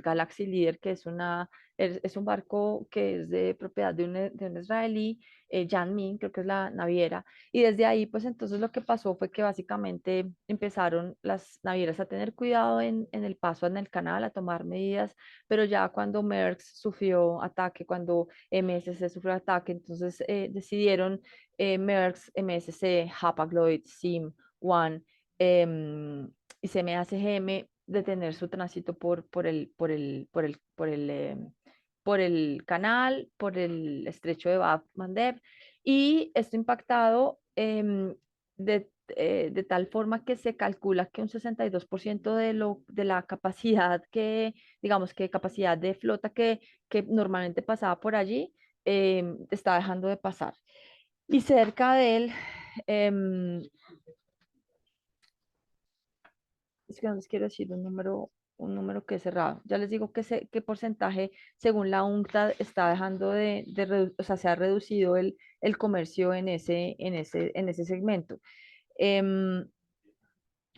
Galaxy Leader, que es un barco que es de propiedad de un israelí, Jan Min, creo que es la naviera. Y desde ahí, pues entonces lo que pasó fue que básicamente empezaron las navieras a tener cuidado en el paso en el canal, a tomar medidas, pero ya cuando Maersk sufrió ataque, cuando MSC sufrió ataque, entonces decidieron Maersk, MSC, Hapag-Lloyd, SIM, One y CMA-CGM detener su tránsito por el canal, por el estrecho de Bab Mandeb, y esto impactado de tal forma que se calcula que un 62% de la capacidad digamos que capacidad de flota que normalmente pasaba por allí, está dejando de pasar. Y cerca de él, em, es que no les quiero decir un número que es cerrado. Ya les digo qué porcentaje, según la UNCTAD, está dejando o sea, se ha reducido el comercio en ese segmento. Em,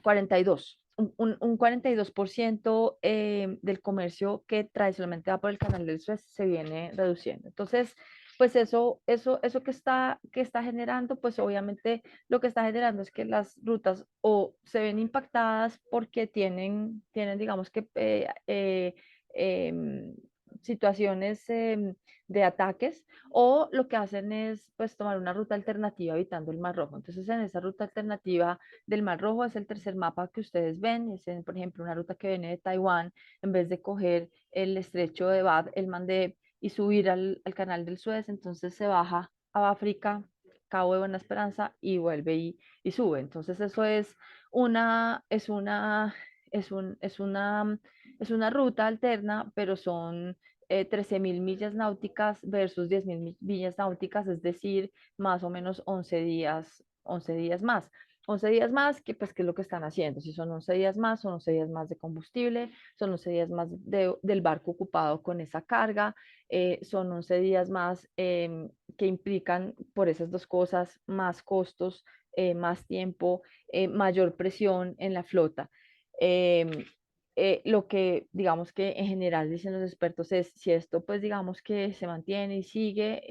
42. Un 42% del comercio que tradicionalmente va por el canal del Suez se viene reduciendo. Entonces, pues eso que está generando, pues obviamente lo que está generando es que las rutas o se ven impactadas porque digamos que, em, situaciones de ataques, o lo que hacen es pues tomar una ruta alternativa evitando el Mar Rojo. Entonces, en esa ruta alternativa del Mar Rojo es el tercer mapa que ustedes ven. Por ejemplo, una ruta que viene de Taiwán, en vez de coger el estrecho de Bab el Mandeb y subir al canal del Suez, entonces se baja a África, Cabo de Buena Esperanza y vuelve y sube. Entonces eso es un, es una ruta alterna, pero son 13.000 millas náuticas versus 10.000 millas náuticas, es decir, más o menos 11 días más. 11 días más, que pues, ¿qué es lo que están haciendo? Si son 11 días más, son 11 días más de combustible, son 11 días más del barco ocupado con esa carga, son 11 días más que implican por esas dos cosas más costos, más tiempo, mayor presión en la flota. Em, lo que digamos que en general dicen los expertos es si esto pues digamos que se mantiene y sigue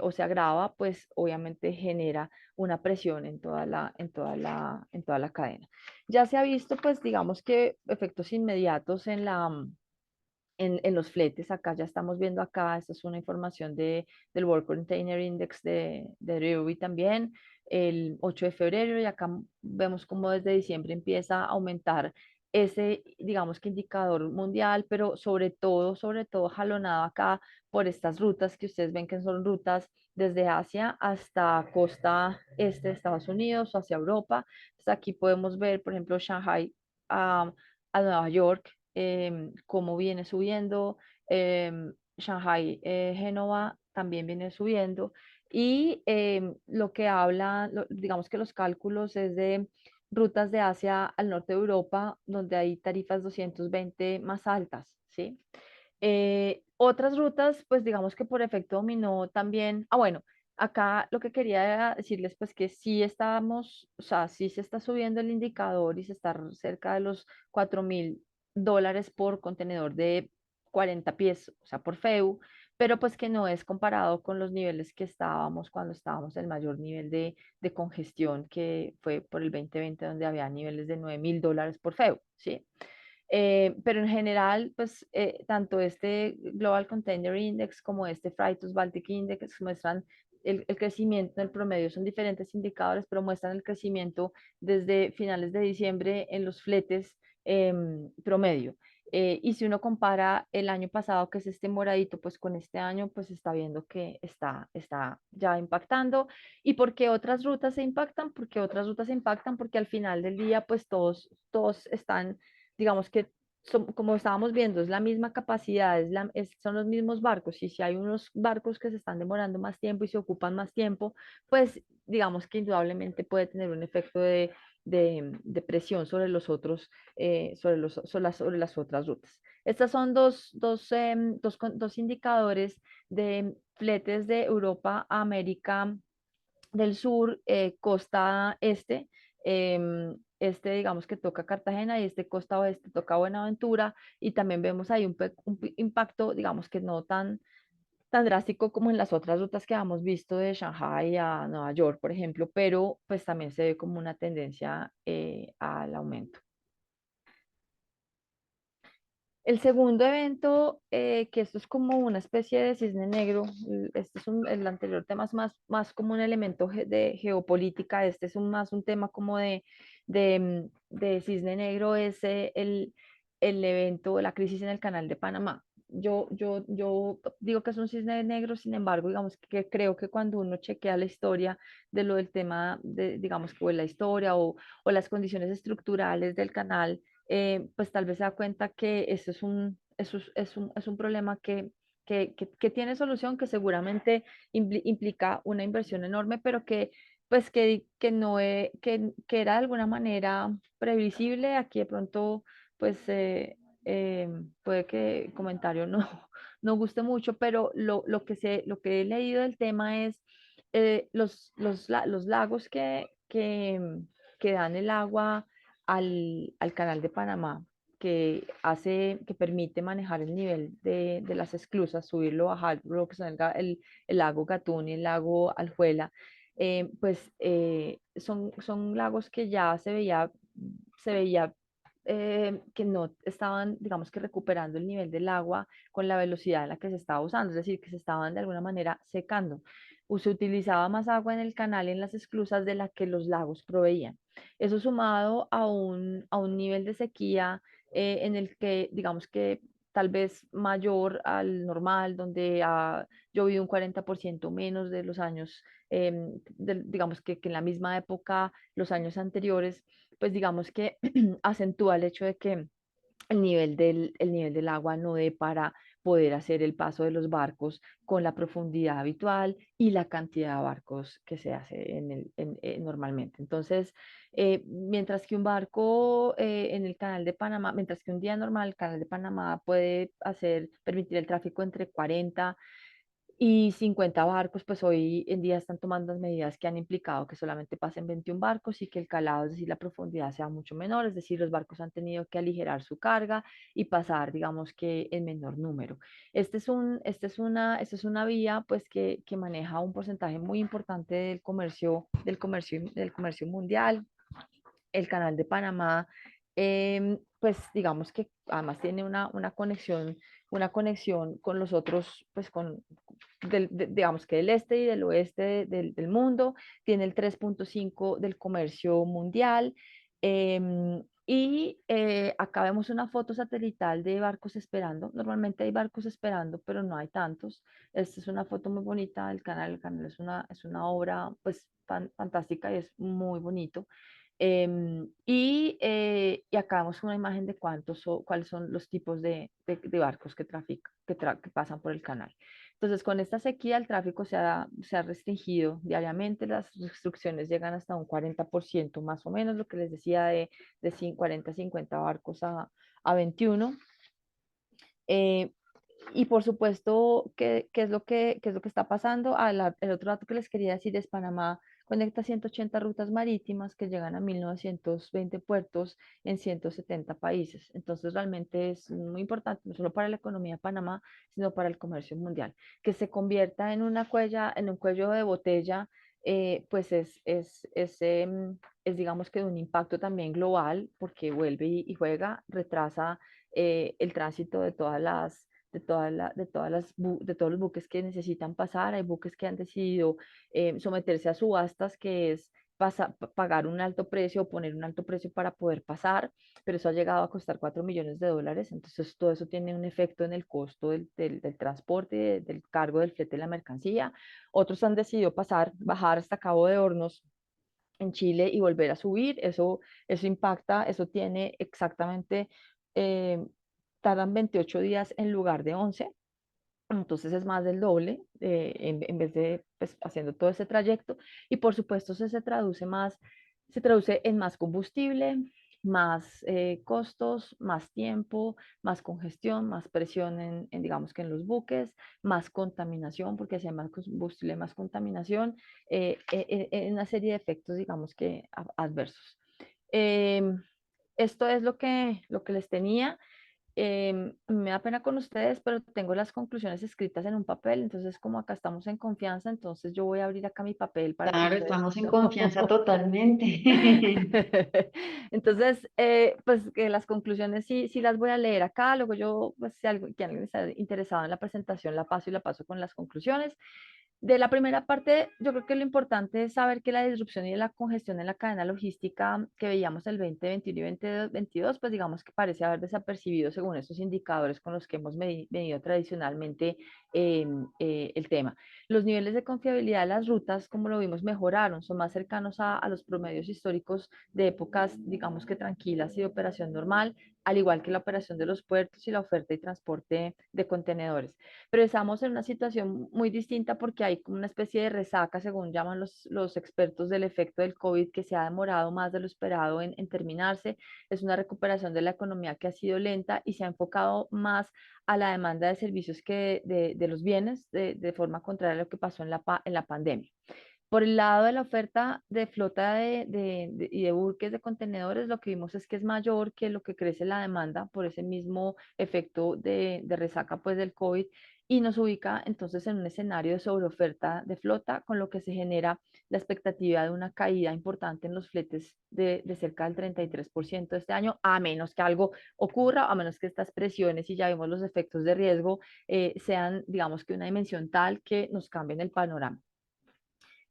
o se agrava, pues obviamente genera una presión en toda la cadena. Ya se ha visto pues digamos que efectos inmediatos en los fletes. Acá ya estamos viendo acá, esta es una información del World Container Index de Drewry también, el 8 de febrero, y acá vemos cómo desde diciembre empieza a aumentar ese, digamos que indicador mundial, pero sobre todo jalonado acá por estas rutas que ustedes ven que son rutas desde Asia hasta costa este de Estados Unidos o hacia Europa. Entonces aquí podemos ver, por ejemplo, Shanghai a, a Nueva York, cómo viene subiendo, Shanghai, Génova también viene subiendo. Y lo que habla, digamos que los cálculos es de rutas de Asia al norte de Europa, donde hay tarifas 220 más altas, ¿sí? Otras rutas, pues digamos que por efecto dominó también, bueno, acá lo que quería era decirles pues que sí estamos, o sea, sí se está subiendo el indicador y se está cerca de los $4.000 por contenedor de 40 pies, o sea, por FEU, pero pues que no es comparado con los niveles que estábamos cuando estábamos en el mayor nivel de congestión, que fue por el 2020, donde había niveles de $9.000 por FEU, ¿sí? Pero en general, pues tanto este Global Container Index como este Freightos Baltic Index muestran el crecimiento en el promedio. Son diferentes indicadores, pero muestran el crecimiento desde finales de diciembre en los fletes promedio. Y si uno compara el año pasado, que es este moradito, pues con este año, pues está viendo que está ya impactando. ¿Y por qué otras rutas se impactan? Porque otras rutas se impactan porque al final del día, pues todos están, digamos que como estábamos viendo, es la misma capacidad, son los mismos barcos, y si hay unos barcos que se están demorando más tiempo y se ocupan más tiempo, pues digamos que indudablemente puede tener un efecto de presión sobre los otros, sobre las otras rutas. Estas son dos indicadores de fletes de Europa a América del Sur, costa este. Este, digamos que toca Cartagena y este costa oeste toca Buenaventura, y también vemos ahí un impacto, digamos que no tan drástico como en las otras rutas que hemos visto de Shanghai a Nueva York, por ejemplo, pero pues también se ve como una tendencia al aumento. El segundo evento, que esto es como una especie de cisne negro, este es el anterior tema es más como un elemento de geopolítica, este es más un tema como de cisne negro, es el evento, la crisis en el canal de Panamá. Yo digo que es un cisne negro, sin embargo, digamos que creo que cuando uno chequea la historia de lo del tema, digamos que o la historia o las condiciones estructurales del canal, pues tal vez se da cuenta que eso es un problema que tiene solución, que seguramente implica una inversión enorme, pero que pues que no que era de alguna manera previsible. Aquí de pronto, pues puede que el comentario no, no guste mucho, pero lo que he leído del tema es los lagos que dan el agua al canal de Panamá, que permite manejar el nivel de las esclusas, subirlo, bajarlo, que son el lago Gatún y el lago Aljuela. Pues son lagos que ya se veía que no estaban, digamos que recuperando el nivel del agua con la velocidad en la que se estaba usando, es decir, que se estaban de alguna manera secando. Se utilizaba más agua en el canal y en las esclusas de la que los lagos proveían. Eso sumado a un nivel de sequía en el que, digamos que tal vez mayor al normal, donde ha llovido un 40% menos de los años, digamos que en la misma época, los años anteriores, pues digamos que acentúa el hecho de que el nivel del agua no dé para poder hacer el paso de los barcos con la profundidad habitual y la cantidad de barcos que se hace normalmente. Entonces, mientras que un barco en el canal de Panamá, mientras que un día normal el canal de Panamá puede permitir el tráfico entre 40 y 50 barcos, pues hoy en día están tomando las medidas que han implicado que solamente pasen 21 barcos y que el calado, es decir, la profundidad sea mucho menor, es decir, los barcos han tenido que aligerar su carga y pasar, digamos que en menor número. Esta es una vía pues que maneja un porcentaje muy importante del comercio mundial. El canal de Panamá, pues digamos que además tiene una conexión con los otros, pues digamos que del este y del oeste del mundo, tiene el 3.5 del comercio mundial. Y acá vemos una foto satelital de barcos esperando. Normalmente hay barcos esperando, pero no hay tantos. Esta es una foto muy bonita del canal. El canal es una obra pues fantástica y es muy bonito. Y acá vemos una imagen de cuáles son los tipos de barcos que pasan por el canal. Entonces, con esta sequía, el tráfico se ha restringido diariamente. Las restricciones llegan hasta un 40% más o menos, lo que les decía de 40 a 50 barcos a 21. Eh, y por supuesto, qué es lo que está pasando? El otro dato que les quería decir es Panamá conecta 180 rutas marítimas que llegan a 1920 puertos en 170 países. Entonces, realmente es muy importante, no solo para la economía de Panamá, sino para el comercio mundial. Que se convierta en un cuello de botella, pues es, digamos que de un impacto también global, porque vuelve y juega, retrasa el tránsito de todos los buques que necesitan pasar. Hay buques que han decidido someterse a subastas, que es pagar un alto precio o poner un alto precio para poder pasar, pero eso ha llegado a costar $4 millones. Entonces, todo eso tiene un efecto en el costo del transporte, del cargo del flete de la mercancía. Otros han decidido bajar hasta Cabo de Hornos en Chile y volver a subir. Eso impacta, eso tiene exactamente, eh, tardan 28 días en lugar de 11. Entonces es más del doble, en vez de pues, haciendo todo ese trayecto. Y por supuesto se traduce en más combustible, más costos, más tiempo, más congestión, más presión digamos que en los buques, más contaminación, porque si hay más combustible, más contaminación, en una serie de efectos, digamos que adversos. Em, Esto es lo que les tenía. Me da pena con ustedes, pero tengo las conclusiones escritas en un papel. Entonces, como acá estamos en confianza, entonces yo voy a abrir acá mi papel para que Claro, ustedes... estamos en confianza totalmente. Entonces, pues que las conclusiones sí las voy a leer acá. Luego yo, pues que alguien está interesado en la presentación, la paso y la paso con las conclusiones. De la primera parte, yo creo que lo importante es saber que la disrupción y la congestión en la cadena logística que veíamos el 2021 y 2022, pues digamos que parece haber desapercibido según estos indicadores con los que hemos medido tradicionalmente el tema. Los niveles de confiabilidad de las rutas, como lo vimos, mejoraron, son más cercanos a los promedios históricos de épocas, digamos que tranquilas y de operación normal, al igual que la operación de los puertos y la oferta y transporte de contenedores. Pero estamos en una situación muy distinta porque hay como una especie de resaca, según llaman los expertos, del efecto del COVID, que se ha demorado más de lo esperado en terminarse. Es una recuperación de la economía que ha sido lenta y se ha enfocado más a la demanda de servicios que de los bienes, de forma contraria a lo que pasó en la pandemia. Por el lado de la oferta de flota y de buques de contenedores, lo que vimos es que es mayor que lo que crece la demanda por ese mismo efecto de resaca pues, del COVID, y nos ubica entonces en un escenario de sobreoferta de flota, con lo que se genera la expectativa de una caída importante en los fletes de cerca del 33% este año, a menos que algo ocurra, a menos que estas presiones, y ya vimos los efectos de riesgo, sean, digamos que una dimensión tal que nos cambien el panorama.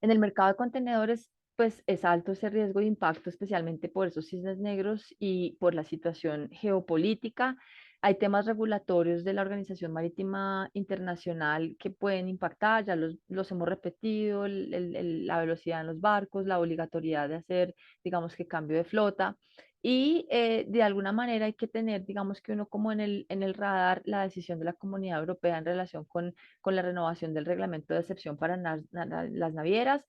En el mercado de contenedores, pues es alto ese riesgo de impacto, especialmente por esos cisnes negros y por la situación geopolítica. Hay temas regulatorios de la Organización Marítima Internacional que pueden impactar, ya los hemos repetido, la velocidad en los barcos, la obligatoriedad de hacer, digamos que cambio de flota. Y de alguna manera hay que tener, digamos que uno como en el radar, la decisión de la Comunidad Europea en relación con la renovación del reglamento de excepción para las navieras,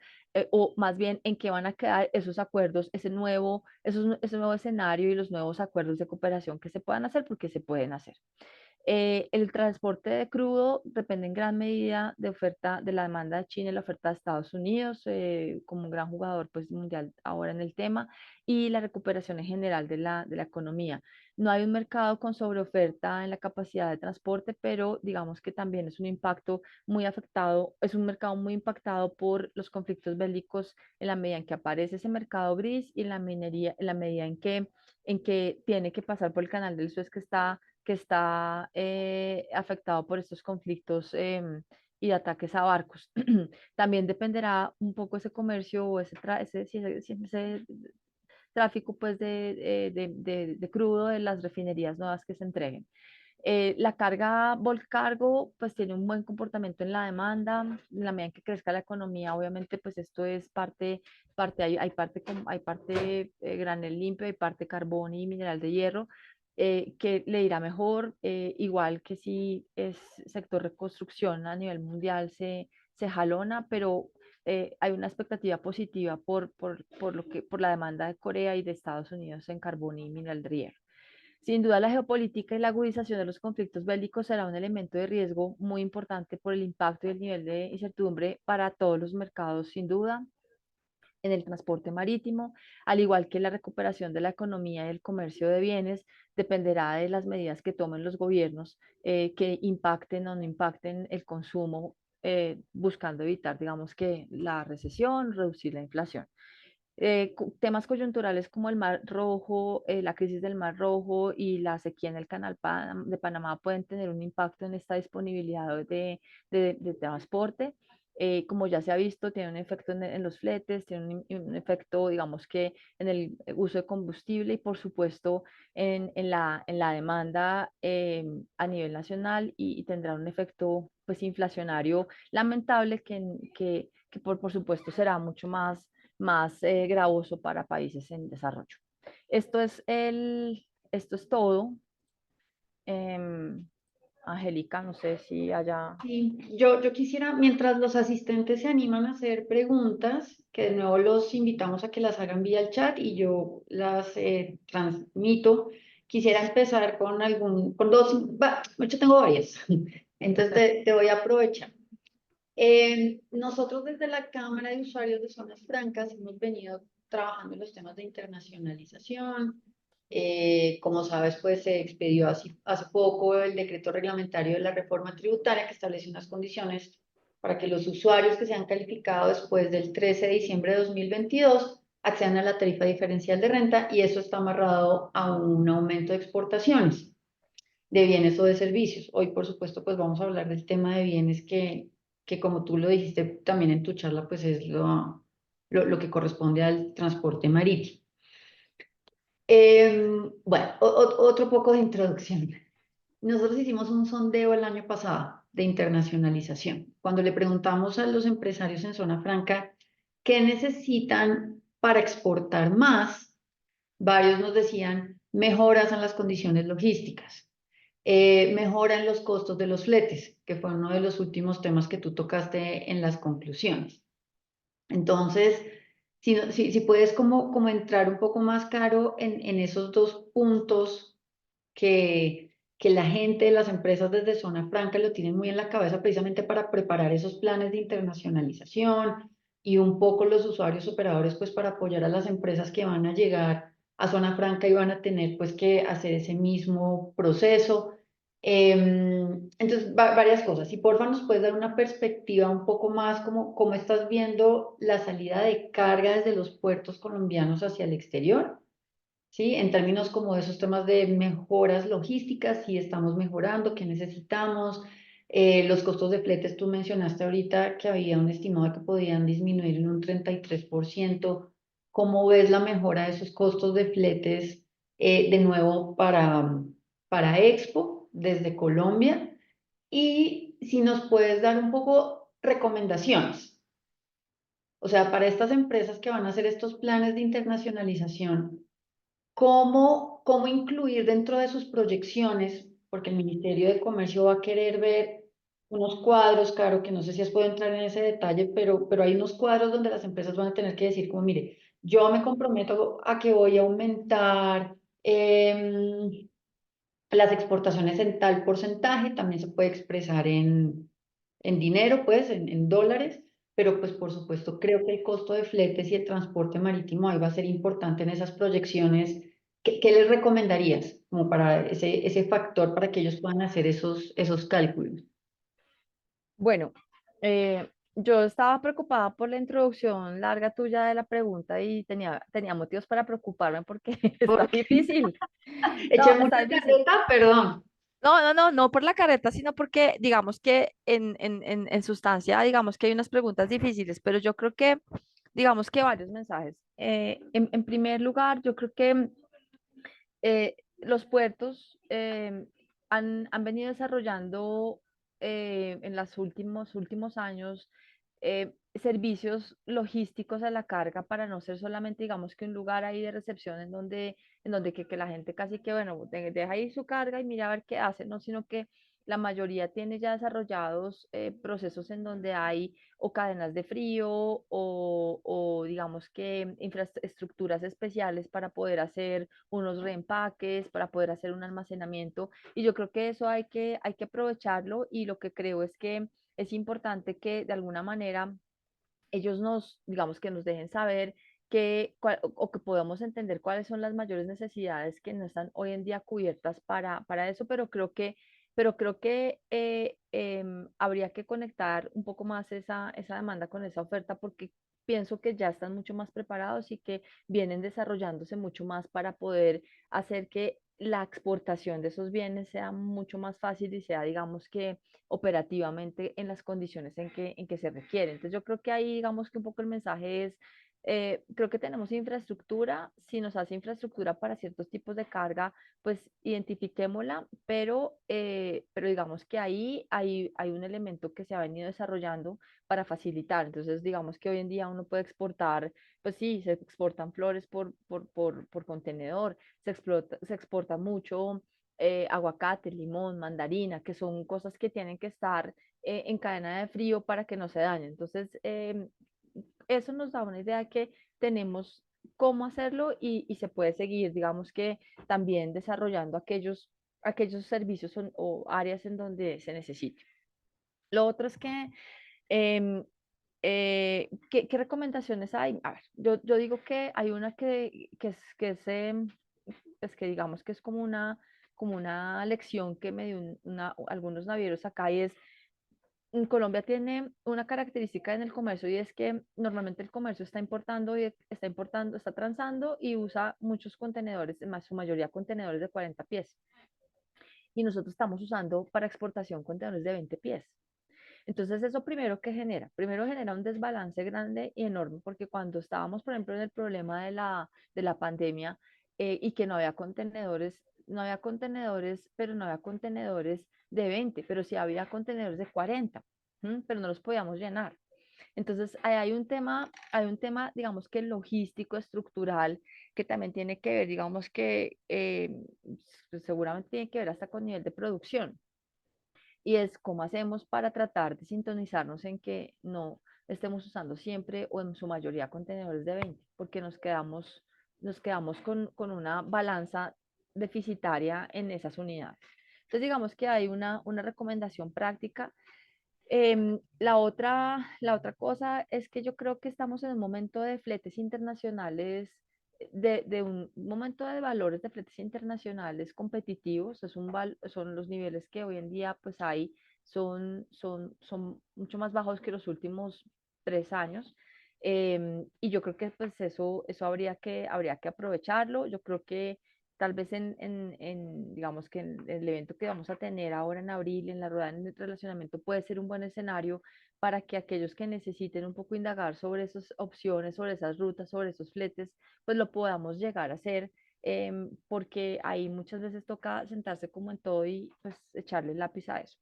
o más bien en qué van a quedar esos acuerdos, ese nuevo escenario y los nuevos acuerdos de cooperación que se puedan hacer, porque se pueden hacer. El transporte de crudo depende en gran medida de la demanda de China y la oferta de Estados Unidos, como un gran jugador pues, mundial ahora en el tema, y la recuperación en general de la economía. No hay un mercado con sobreoferta en la capacidad de transporte, pero digamos que también es un impacto muy afectado, es un mercado muy impactado por los conflictos bélicos, en la medida en que aparece ese mercado gris y en la minería, en la medida en que tiene que pasar por el canal del Suez, que está afectado por estos conflictos, y ataques a barcos. También dependerá un poco ese comercio o ese tráfico pues de crudo de las refinerías nuevas que se entreguen. La carga bulk cargo pues tiene un buen comportamiento en la demanda, en la medida en que crezca la economía, obviamente pues esto es hay parte granel limpio, hay parte carbón y mineral de hierro, que le irá mejor, igual que si es sector reconstrucción a nivel mundial se jalona, pero hay una expectativa positiva por la demanda de Corea y de Estados Unidos en carbón y mineral de hierro. Sin duda, la geopolítica y la agudización de los conflictos bélicos será un elemento de riesgo muy importante por el impacto y el nivel de incertidumbre para todos los mercados, sin duda, en el transporte marítimo, al igual que la recuperación de la economía y el comercio de bienes, dependerá de las medidas que tomen los gobiernos que impacten o no impacten el consumo, buscando evitar, digamos, que la recesión, reducir la inflación. Temas coyunturales como el Mar Rojo, la crisis del Mar Rojo y la sequía en el canal de Panamá pueden tener un impacto en esta disponibilidad de transporte. Como ya se ha visto, tiene un efecto en los fletes, tiene un efecto, digamos que en el uso de combustible y por supuesto en la demanda a nivel nacional y tendrá un efecto pues inflacionario lamentable que por supuesto será mucho más gravoso para países en desarrollo. Esto es todo. Em, Angélica, no sé si haya... Sí, yo quisiera, mientras los asistentes se animan a hacer preguntas, que de nuevo los invitamos a que las hagan vía el chat y yo las transmito, quisiera empezar con con dos, yo tengo varias, entonces te voy a aprovechar. Nosotros desde la Cámara de Usuarios de Zonas Francas hemos venido trabajando en los temas de internacionalización. Como sabes, pues se expedió hace poco el decreto reglamentario de la reforma tributaria que establece unas condiciones para que los usuarios que sean calificados después del 13 de diciembre de 2022 accedan a la tarifa diferencial de renta y eso está amarrado a un aumento de exportaciones de bienes o de servicios. Hoy, por supuesto, pues vamos a hablar del tema de bienes que como tú lo dijiste también en tu charla, pues es lo que corresponde al transporte marítimo. Bueno, otro poco de introducción. Nosotros hicimos un sondeo el año pasado de internacionalización. Cuando le preguntamos a los empresarios en zona franca qué necesitan para exportar más, varios nos decían mejoras en las condiciones logísticas, mejora en los costos de los fletes, que fue uno de los últimos temas que tú tocaste en las conclusiones. Entonces, si puedes como entrar un poco más claro en esos dos puntos que la gente de las empresas desde Zona Franca lo tienen muy en la cabeza precisamente para preparar esos planes de internacionalización y un poco los usuarios operadores pues para apoyar a las empresas que van a llegar a Zona Franca y van a tener pues que hacer ese mismo proceso. Entonces, varias cosas. Si porfa nos puedes dar una perspectiva un poco más, cómo estás viendo la salida de carga desde los puertos colombianos hacia el exterior, ¿sí? En términos como de esos temas de mejoras logísticas, si estamos mejorando, qué necesitamos. Los costos de fletes, tú mencionaste ahorita que había un estimado de que podían disminuir en un 33%. ¿Cómo ves la mejora de esos costos de fletes de nuevo para Expo desde Colombia? Y si nos puedes dar un poco recomendaciones. O sea, para estas empresas que van a hacer estos planes de internacionalización, cómo incluir dentro de sus proyecciones, porque el Ministerio de Comercio va a querer ver unos cuadros, claro, que no sé si has podido entrar en ese detalle, pero hay unos cuadros donde las empresas van a tener que decir como, mire, yo me comprometo a que voy a aumentar las exportaciones en tal porcentaje, también se puede expresar en dinero, pues, en dólares, pero pues por supuesto creo que el costo de fletes y el transporte marítimo ahí va a ser importante en esas proyecciones. ¿Qué les recomendarías como para ese factor para que ellos puedan hacer esos cálculos? Bueno, yo estaba preocupada por la introducción larga tuya de la pregunta y tenía motivos para preocuparme porque está Porque difícil. eché No, está mucha difícil. carreta, perdón. No por la carreta, sino porque digamos que en sustancia, digamos que hay unas preguntas difíciles, pero yo creo que digamos que varios mensajes. En primer lugar, yo creo que los puertos han venido desarrollando en los últimos años servicios logísticos a la carga para no ser solamente, digamos, que un lugar ahí de recepción en donde que la gente casi que, bueno, deja ahí su carga y mira a ver qué hace, no, sino que la mayoría tiene ya desarrollados procesos en donde hay o cadenas de frío o digamos que infraestructuras especiales para poder hacer unos reempaques, para poder hacer un almacenamiento. Y yo creo que eso hay que aprovecharlo y lo que creo es que es importante que de alguna manera ellos digamos que nos dejen saber o que podamos entender cuáles son las mayores necesidades que no están hoy en día cubiertas para eso, pero creo que habría que conectar un poco más esa demanda con esa oferta porque pienso que ya están mucho más preparados y que vienen desarrollándose mucho más para poder hacer que la exportación de esos bienes sea mucho más fácil y sea, digamos que operativamente en las condiciones en que se requiere. Entonces yo creo que ahí digamos que un poco el mensaje es, creo que tenemos infraestructura, si nos hace infraestructura para ciertos tipos de carga, pues identifiquémosla, pero digamos que ahí hay un elemento que se ha venido desarrollando para facilitar. Entonces digamos que hoy en día uno puede exportar, pues sí, se exportan flores por contenedor, se exporta mucho aguacate, limón, mandarina, que son cosas que tienen que estar en cadena de frío para que no se dañen. Entonces, eso nos da una idea de que tenemos cómo hacerlo y se puede seguir, digamos que también desarrollando aquellos servicios o áreas en donde se necesite. Lo otro es que, em, ¿qué recomendaciones hay? A ver, yo digo que hay una pues que digamos que es como una lección que me dio algunos navieros acá y es, Colombia tiene una característica en el comercio y es que normalmente el comercio está transando y usa muchos contenedores, más su mayoría contenedores de 40 pies. Y nosotros estamos usando para exportación contenedores de 20 pies. Entonces, eso primero genera un desbalance grande y enorme, porque cuando estábamos, por ejemplo, en el problema de la pandemia y que no había contenedores, pero no había contenedores de 20, pero sí había contenedores de 40, pero no los podíamos llenar. Entonces, ahí hay un tema, digamos que logístico, estructural, que también tiene que ver, digamos que seguramente tiene que ver hasta con nivel de producción y es cómo hacemos para tratar de sintonizarnos en que no estemos usando siempre o en su mayoría contenedores de 20, porque nos quedamos con una balanza deficitaria en esas unidades. Entonces, digamos que hay una recomendación práctica. La otra cosa es que yo creo que estamos en un momento de fletes internacionales, de un momento de valores de fletes internacionales competitivos, son los niveles que hoy en día pues hay, son mucho más bajos que los últimos 3 años. Y yo creo que pues eso habría que aprovecharlo. Yo creo que tal vez digamos que en el evento que vamos a tener ahora en abril, en la rueda de relacionamiento, puede ser un buen escenario para que aquellos que necesiten un poco indagar sobre esas opciones, sobre esas rutas, sobre esos fletes, pues lo podamos llegar a hacer, porque ahí muchas veces toca sentarse como en todo y pues echarle el lápiz a eso.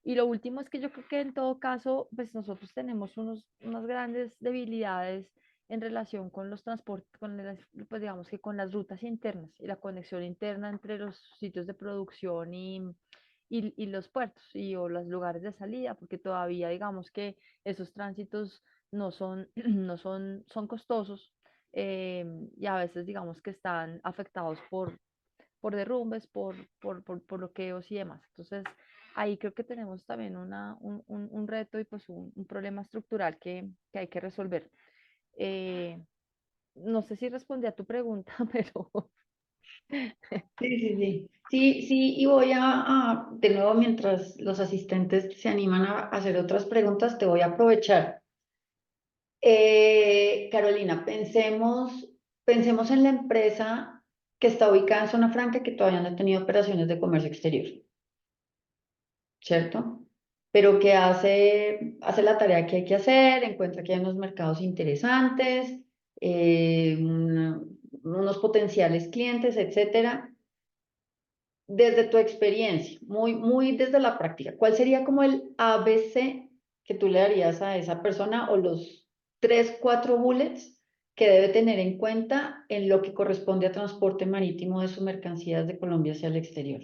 Y lo último es que yo creo que en todo caso, pues nosotros tenemos unas grandes debilidades en relación con los transportes, pues digamos que con las rutas internas y la conexión interna entre los sitios de producción y los puertos o los lugares de salida, porque todavía digamos que esos tránsitos no son, son costosos, y a veces digamos que están afectados por derrumbes, por bloqueos y demás. Entonces, ahí creo que tenemos también un reto y pues un problema estructural que hay que resolver. Eh, no sé si respondí a tu pregunta, pero Sí, sí, sí. Sí, sí, y voy de nuevo, mientras los asistentes se animan a hacer otras preguntas, te voy a aprovechar. Carolina, pensemos en la empresa que está ubicada en Zona Franca y que todavía no ha tenido operaciones de comercio exterior, ¿cierto? pero que hace la tarea que hay que hacer, encuentra que hay unos mercados interesantes, unos potenciales clientes, etcétera. Desde tu experiencia, muy desde la práctica, ¿cuál sería como el ABC que tú le darías a esa persona o los tres, cuatro bullets que debe tener en cuenta en lo que corresponde a transporte marítimo de sus mercancías de Colombia hacia el exterior?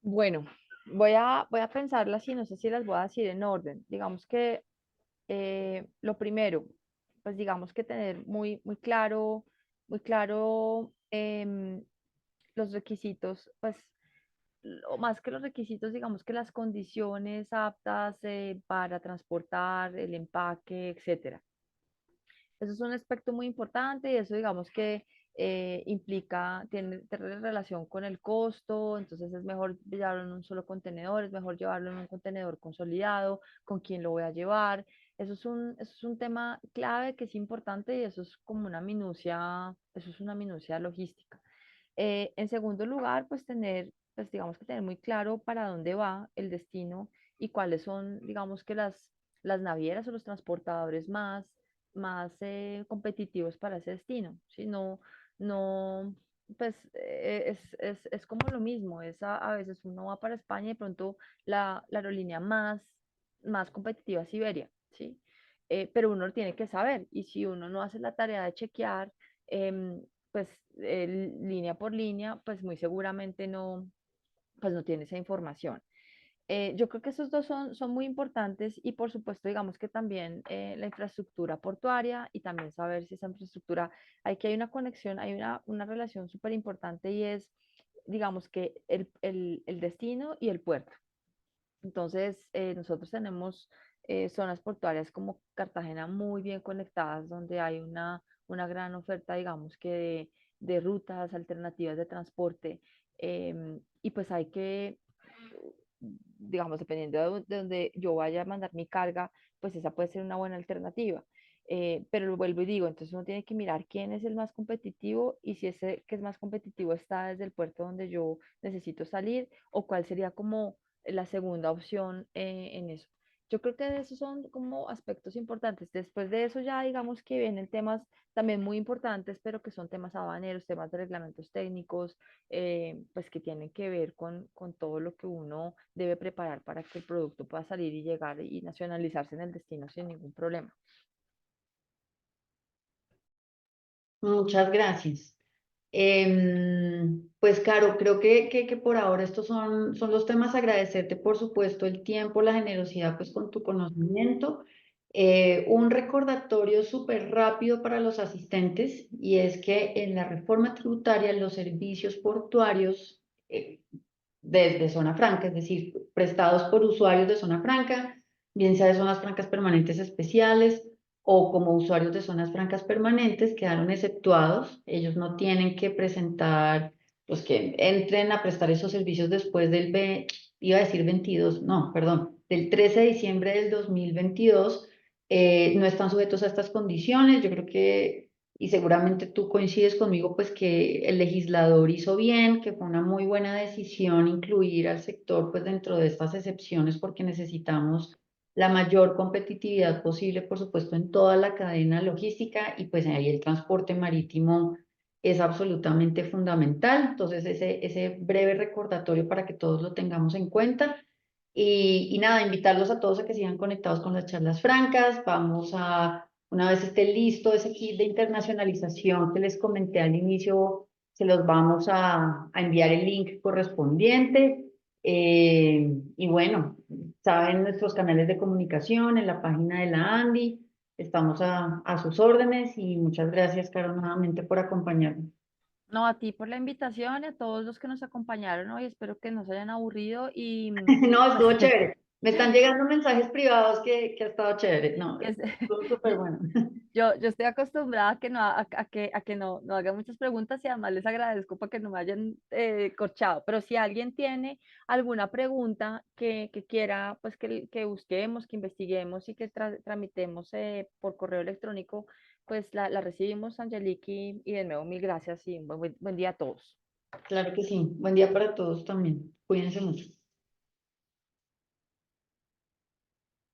Bueno, voy a pensarlas y no sé si las voy a decir en orden. Digamos que lo primero, pues digamos que tener muy claro los requisitos, pues o más que los requisitos, digamos que las condiciones aptas para transportar, el empaque, etcétera. Eso es un aspecto muy importante y eso digamos que tiene relación con el costo, entonces es mejor llevarlo en un solo contenedor, es mejor llevarlo en un contenedor consolidado, con quién lo voy a llevar. Eso es un tema clave que es importante y eso es como una minucia, eso es una minucia logística. En segundo lugar, pues digamos que tener muy claro para dónde va el destino y cuáles son, digamos que las navieras o los transportadores más competitivos para ese destino. ¿Sí? No, pues es como lo mismo, a veces uno va para España y de pronto la aerolínea más competitiva es Iberia, ¿sí? Pero uno lo tiene que saber y si uno no hace la tarea de chequear, pues línea por línea, pues muy seguramente pues no tiene esa información. Yo creo que esos dos son muy importantes y por supuesto, digamos que también la infraestructura portuaria y también saber si esa infraestructura, hay una conexión, hay una relación súper importante y es, digamos que el destino y el puerto. Entonces, nosotros tenemos zonas portuarias como Cartagena muy bien conectadas, donde hay una gran oferta, digamos que de rutas alternativas de transporte. Y pues hay que, digamos, dependiendo de donde yo vaya a mandar mi carga, pues esa puede ser una buena alternativa. Pero lo vuelvo y digo, entonces uno tiene que mirar quién es el más competitivo y si ese que es más competitivo está desde el puerto donde yo necesito salir o cuál sería como la segunda opción en eso. Yo creo que esos son como aspectos importantes. Después de eso ya digamos que vienen temas también muy importantes, pero que son temas aduaneros, temas de reglamentos técnicos, pues que tienen que ver con todo lo que uno debe preparar para que el producto pueda salir y llegar y nacionalizarse en el destino sin ningún problema. Muchas gracias. Pues Caro, creo que por ahora estos son los temas. Agradecerte, por supuesto, el tiempo, la generosidad, pues con tu conocimiento. Un recordatorio súper rápido para los asistentes y es que en la reforma tributaria los servicios portuarios desde zona franca, es decir, prestados por usuarios de zona franca, bien sea de zonas francas permanentes especiales o como usuarios de zonas francas permanentes, quedaron exceptuados. Ellos no tienen que presentar, los que entren a prestar esos servicios después iba a decir 22, no, perdón, del 13 de diciembre del 2022, no están sujetos a estas condiciones. Yo creo que y seguramente tú coincides conmigo, pues que el legislador hizo bien, que fue una muy buena decisión incluir al sector pues dentro de estas excepciones porque necesitamos la mayor competitividad posible, por supuesto, en toda la cadena logística y pues ahí el transporte marítimo es absolutamente fundamental. Entonces, ese breve recordatorio para que todos lo tengamos en cuenta. Y nada, invitarlos a todos a que sigan conectados con las charlas francas. Una vez esté listo ese kit de internacionalización que les comenté al inicio, se los vamos a enviar el link correspondiente. Y bueno, saben nuestros canales de comunicación en la página de la Andy. Estamos a sus órdenes y muchas gracias, Caro, nuevamente por acompañarnos. No, a ti por la invitación y a todos los que nos acompañaron hoy. Espero que no se hayan aburrido y No, pues estuvo chévere. Me están llegando mensajes privados que ha estado chévere. No, que estuvo súper bueno. yo estoy acostumbrada a que a que no haga muchas preguntas y además les agradezco porque no me hayan corchado. Pero si alguien tiene alguna pregunta que quiera, pues que busquemos, que investiguemos y que tramitemos por correo electrónico, pues la recibimos, Angelique, y de nuevo mil gracias y un buen día a todos. Claro que sí. Buen día para todos también. Cuídense mucho.